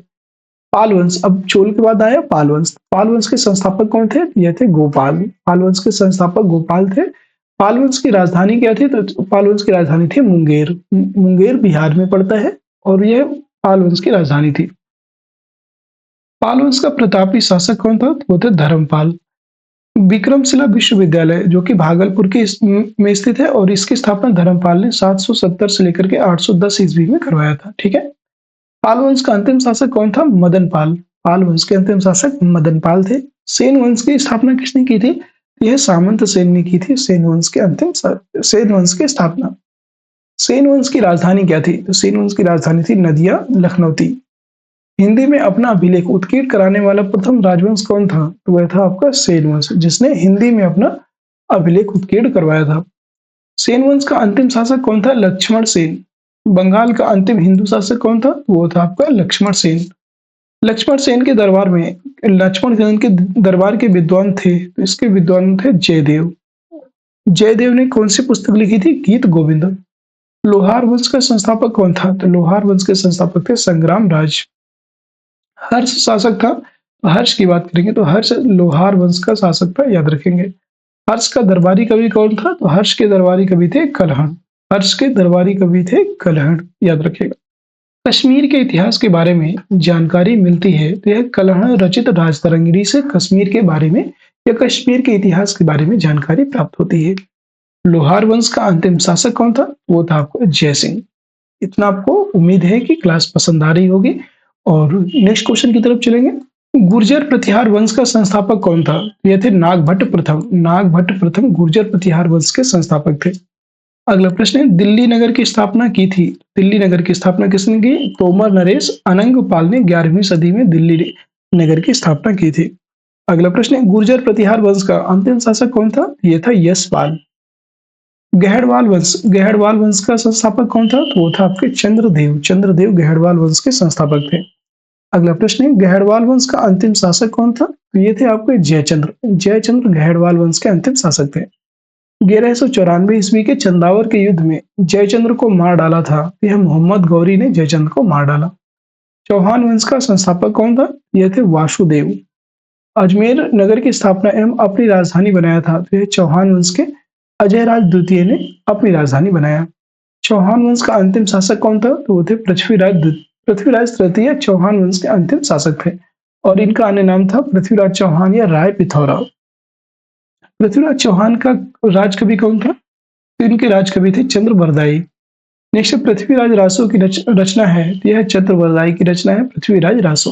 पाल वंश, अब चोल के बाद आया पाल वंश। पाल वंश के संस्थापक कौन थे? ये थे गोपाल। पाल वंश के संस्थापक गोपाल थे। पाल वंश की राजधानी क्या थी? तो पाल वंश की राजधानी थी मुंगेर। मुंगेर बिहार में पड़ता है और यह पाल वंश की राजधानी थी। पाल वंश का प्रतापी शासक कौन था? वो थे धर्मपाल। विक्रमशिला विश्वविद्यालय जो कि भागलपुर के में स्थित है और इसकी स्थापना धर्मपाल ने 770 से लेकर के 810 ईस्वी में करवाया था। ठीक है, पाल वंश का अंतिम शासक कौन था? मदन पाल। पाल वंश के अंतिम शासक मदन पाल थे। सेन वंश की स्थापना किसने की थी? यह सामंत सेन ने की थी। सेन वंश की स्थापना। सेन वंश की राजधानी क्या थी? तो सेन वंश की राजधानी थी नदिया लखनौती। हिंदी में अपना अभिलेख उत्कीर्ण कराने वाला प्रथम राजवंश कौन था? तो वह था आपका सेन वंश, जिसने हिंदी में अपना अभिलेख उत्कीर्ण करवाया था। सेन वंश का अंतिम शासक कौन था? लक्ष्मण सेन। बंगाल का अंतिम हिंदू शासक कौन था? वो था आपका लक्ष्मण सेन। लक्ष्मण सेन के दरबार में, लक्ष्मण सेन के दरबार के विद्वान थे, तो इसके विद्वान थे जयदेव। जयदेव ने कौन सी पुस्तक लिखी थी? गीत गोविंद। लोहार वंश का संस्थापक कौन था? तो लोहार वंश के संस्थापक थे संग्राम राज। हर्ष शासक था, हर्ष की बात करेंगे तो हर्ष लोहार वंश का शासक था, याद रखेंगे। हर्ष का दरबारी कवि कौन था? तो हर्ष के दरबारी कवि थे कलहण। हर्ष के दरबारी कवि थे कलहण, याद रखेगा। कश्मीर के इतिहास के बारे में जानकारी मिलती है, तो यह कलहण रचित राजतरंगिणी से कश्मीर के बारे में या कश्मीर के इतिहास के बारे में जानकारी प्राप्त होती है। लोहार वंश का अंतिम शासक कौन था? वो था आपको जय सिंह। इतना आपको उम्मीद है कि क्लास पसंद आ रही होगी और नेक्स्ट क्वेश्चन की तरफ चलेंगे। गुर्जर प्रतिहार वंश का संस्थापक कौन था? ये थे नागभट्ट प्रथम। नागभट्ट प्रथम गुर्जर प्रतिहार वंश के संस्थापक थे। अगला प्रश्न है, दिल्ली नगर की स्थापना की थी। दिल्ली नगर की स्थापना किसने की? तोमर नरेश अनंगपाल ने 11वीं सदी में दिल्ली नगर की स्थापना की थी। अगला प्रश्न है, गुर्जर प्रतिहार वंश का अंतिम शासक कौन था? यह था यशपाल। गहड़वाल वंश, गहड़वाल वंश का संस्थापक कौन था? तो वो था आपके चंद्रदेव। चंद्रदेव गहड़वाल वंश के संस्थापक थे। अगला प्रश्न है, गहड़वाल वंश का अंतिम शासक कौन था? तो ये थे आपके जयचंद्र। जयचंद्र गहड़वाल वंश के अंतिम शासक थे। 1194 ईस्वी के चंदावर के युद्ध में जयचंद्र को मार डाला था? यह मोहम्मद गौरी ने जयचंद्र को मार डाला। चौहान वंश का संस्थापक कौन था? यह थे वासुदेव। अजमेर नगर की स्थापना एवं अपनी राजधानी बनाया था? तो यह चौहान वंश के अजयराज द्वितीय ने अपनी राजधानी बनाया। चौहान वंश का अंतिम शासक कौन था? तो वो थे पृथ्वीराज तृतीय चौहान वंश के अंतिम शासक थे और इनका अन्य नाम था पृथ्वीराज चौहान या राय पिथौरा। पृथ्वीराज चौहान का राजकवि कौन था? तो इनके राजकवि थे चंद्रबरदाई। नेक्स्ट पृथ्वीराज रासो की रचना है, तो यह चंद्रबरदाई की रचना है पृथ्वीराज रासो।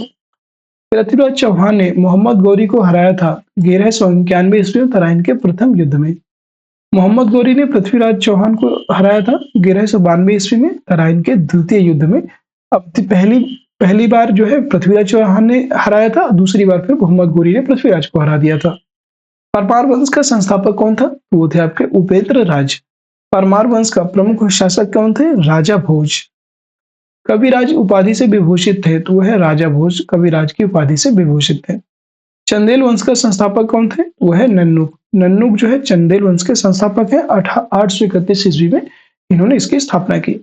पृथ्वीराज चौहान ने मोहम्मद गौरी को हराया था 1191 ईस्वी में तराइन के प्रथम युद्ध में। मोहम्मद गौरी ने पृथ्वीराज चौहान को हराया था 1192 ईस्वी में तराइन के द्वितीय युद्ध में। अब पहली बार जो है पृथ्वीराज चौहान ने हराया था, दूसरी बार फिर मोहम्मद गौरी ने पृथ्वीराज को हरा दिया था। परमार वंश का संस्थापक कौन था? वो थे आपके उपेंद्र राज। परमार वंश का प्रमुख शासक कौन थे? राजा भोज। कविराज उपाधि से विभूषित थे, तो वह राजा भोज कविराज की उपाधि से विभूषित थे। चंदेल वंश का संस्थापक कौन थे? वो है नन्नुक। नन्नुक जो है चंदेल वंश के संस्थापक है। 831 ईस्वी में इन्होंने इसकी स्थापना की।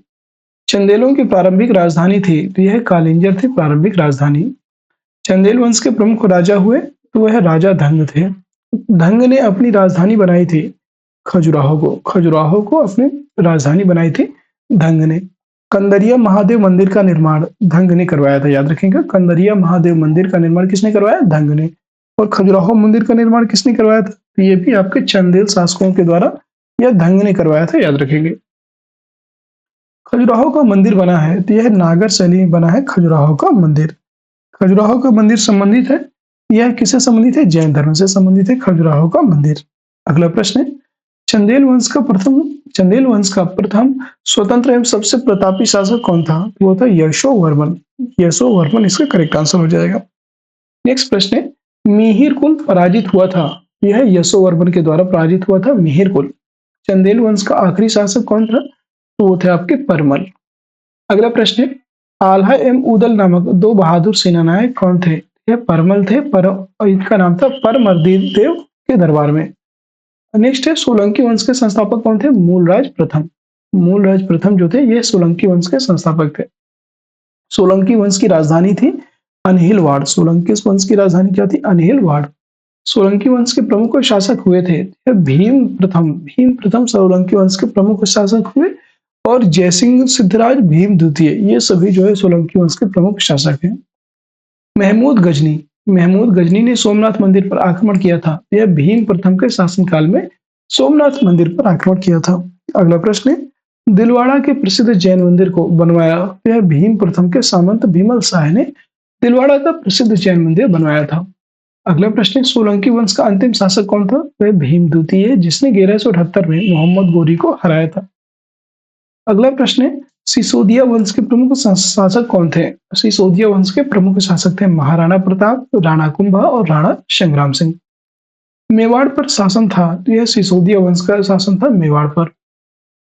चंदेलों की प्रारंभिक राजधानी थी, तो यह कालिंजर थी प्रारंभिक राजधानी। चंदेल वंश के प्रमुख राजा हुए, तो वह राजा धंग थे। धंग ने अपनी राजधानी बनाई थी खजुराहो को अपनी राजधानी बनाई थी धंग ने। कंदरिया महादेव मंदिर का निर्माण धंग ने करवाया था, याद रखेंगे। कंदरिया महादेव मंदिर का निर्माण किसने करवाया? धंग ने। और खजुराहो मंदिर का निर्माण किसने करवाया था? तो ये भी आपके चंदेल शासकों के द्वारा या धंग ने करवाया था, याद रखेंगे। खजुराहो का मंदिर बना है, तो यह नागर शैली में बना है खजुराहो का मंदिर। खजुराहो का मंदिर संबंधित है, यह किससे संबंधित है? जैन धर्म से संबंधित है खजुराहो का मंदिर। अगला प्रश्न है, चंदेल वंश का प्रथम स्वतंत्र एवं सबसे प्रतापी शासक कौन था? वो था यशोवर्मन। यशोवर्मन इसका करेक्ट आंसर हो जाएगा। नेक्स्ट प्रश्न है, मिहिर कुल पराजित हुआ था? यह यशोवर्मन के द्वारा पराजित हुआ था मिहिर कुल। चंदेल वंश का आखिरी शासक कौन था? तो वो थे आपके परमल। अगला प्रश्न है, आल्हा एवं उदल नामक दो बहादुर सेनानायक कौन थे? यह परमल थे, इनका नाम था परमर्दी देव के दरबार में। नेक्स्ट है, सोलंकी वंश के संस्थापक कौन थे? मूलराज प्रथम। मूलराज प्रथम जो थे ये सोलंकी वंश के संस्थापक थे। सोलंकी वंश की राजधानी थी अनहिलवाड़। सोलंकी वंश की राजधानी क्या थी? अनहिलवाड़। सोलंकी वंश के प्रमुख शासक हुए थे भीम प्रथम सोलंकी वंश के प्रमुख शासक हुए, और जयसिंह सिद्धराज भीम द्वितीय, ये सभी जो है सोलंकी वंश के प्रमुख शासक हैं। महमूद गजनी ने सोमनाथ मंदिर पर आक्रमण किया था। यह भीम प्रथम के शासनकाल में सोमनाथ मंदिर पर आक्रमण किया था। अगला प्रश्न है, दिलवाड़ा के प्रसिद्ध जैन मंदिर को बनवाया? यह भीम प्रथम के सामंत भीमल शाह ने दिलवाड़ा का प्रसिद्ध जैन मंदिर बनवाया था। अगला प्रश्न है, सोलंकी वंश का अंतिम शासक कौन था? वह भीम द्वितीय, जिसने 1178 में मोहम्मद गौरी को हराया था। अगला प्रश्न है, सिसोदिया वंश के प्रमुख शासक कौन थे? सिसोदिया वंश के प्रमुख शासक थे महाराणा प्रताप, राणा कुंभा और राणा संग्राम सिंह। मेवाड़ पर शासन था, तो यह सिसोदिया वंश का शासन था मेवाड़ पर।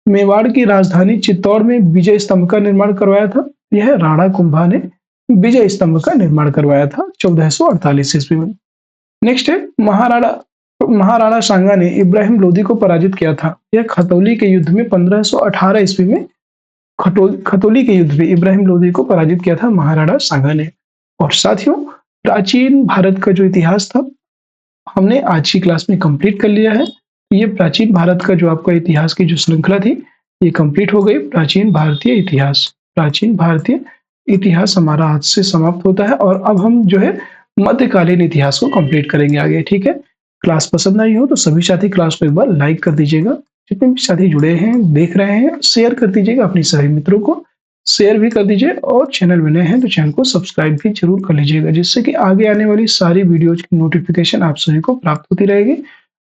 मेवाड़ की राजधानी चित्तौड़ में विजय स्तंभ का निर्माण करवाया था। यह राणा कुंभा ने विजय स्तंभ का निर्माण करवाया था 1448 ईस्वी में। नेक्स्ट है, महाराणा सांगा ने इब्राहिम लोदी को पराजित किया था। यह खतौली के युद्ध में 1518 ईस्वी में खतौली के युद्ध में इब्राहिम लोदी को पराजित किया था महाराणा सांगा ने। और साथियों, प्राचीन भारत का जो इतिहास था हमने आज की क्लास में कंप्लीट कर लिया है। ये प्राचीन भारत का जो आपका इतिहास की जो श्रृंखला थी ये कंप्लीट हो गई। प्राचीन भारतीय इतिहास हमारा आज से समाप्त होता है और अब हम जो है मध्यकालीन इतिहास को कंप्लीट करेंगे आगे। ठीक है, क्लास पसंद आई हो तो सभी साथी क्लास को एक बार लाइक कर दीजिएगा। जितने भी साथी जुड़े हैं देख रहे हैं शेयर कर दीजिएगा, अपने सभी मित्रों को शेयर भी कर दीजिए, और चैनल में नए हैं तो चैनल को सब्सक्राइब भी जरूर कर लीजिएगा, जिससे कि आगे आने वाली सारी वीडियोज की नोटिफिकेशन आप सभी को प्राप्त होती रहेगी।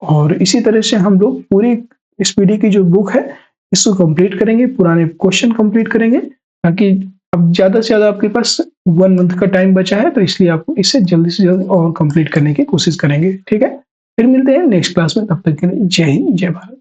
और इसी तरह से हम लोग पूरी स्पीडी की जो बुक है इसको कंप्लीट करेंगे, पुराने क्वेश्चन कंप्लीट करेंगे, ताकि अब ज्यादा से ज्यादा आपके पास 1 मंथ का टाइम बचा है, तो इसलिए आपको इसे जल्दी से जल्दी और कंप्लीट करने की कोशिश करेंगे। ठीक है, फिर मिलते हैं नेक्स्ट क्लास में, तब तक के लिए जय हिंद जय भारत।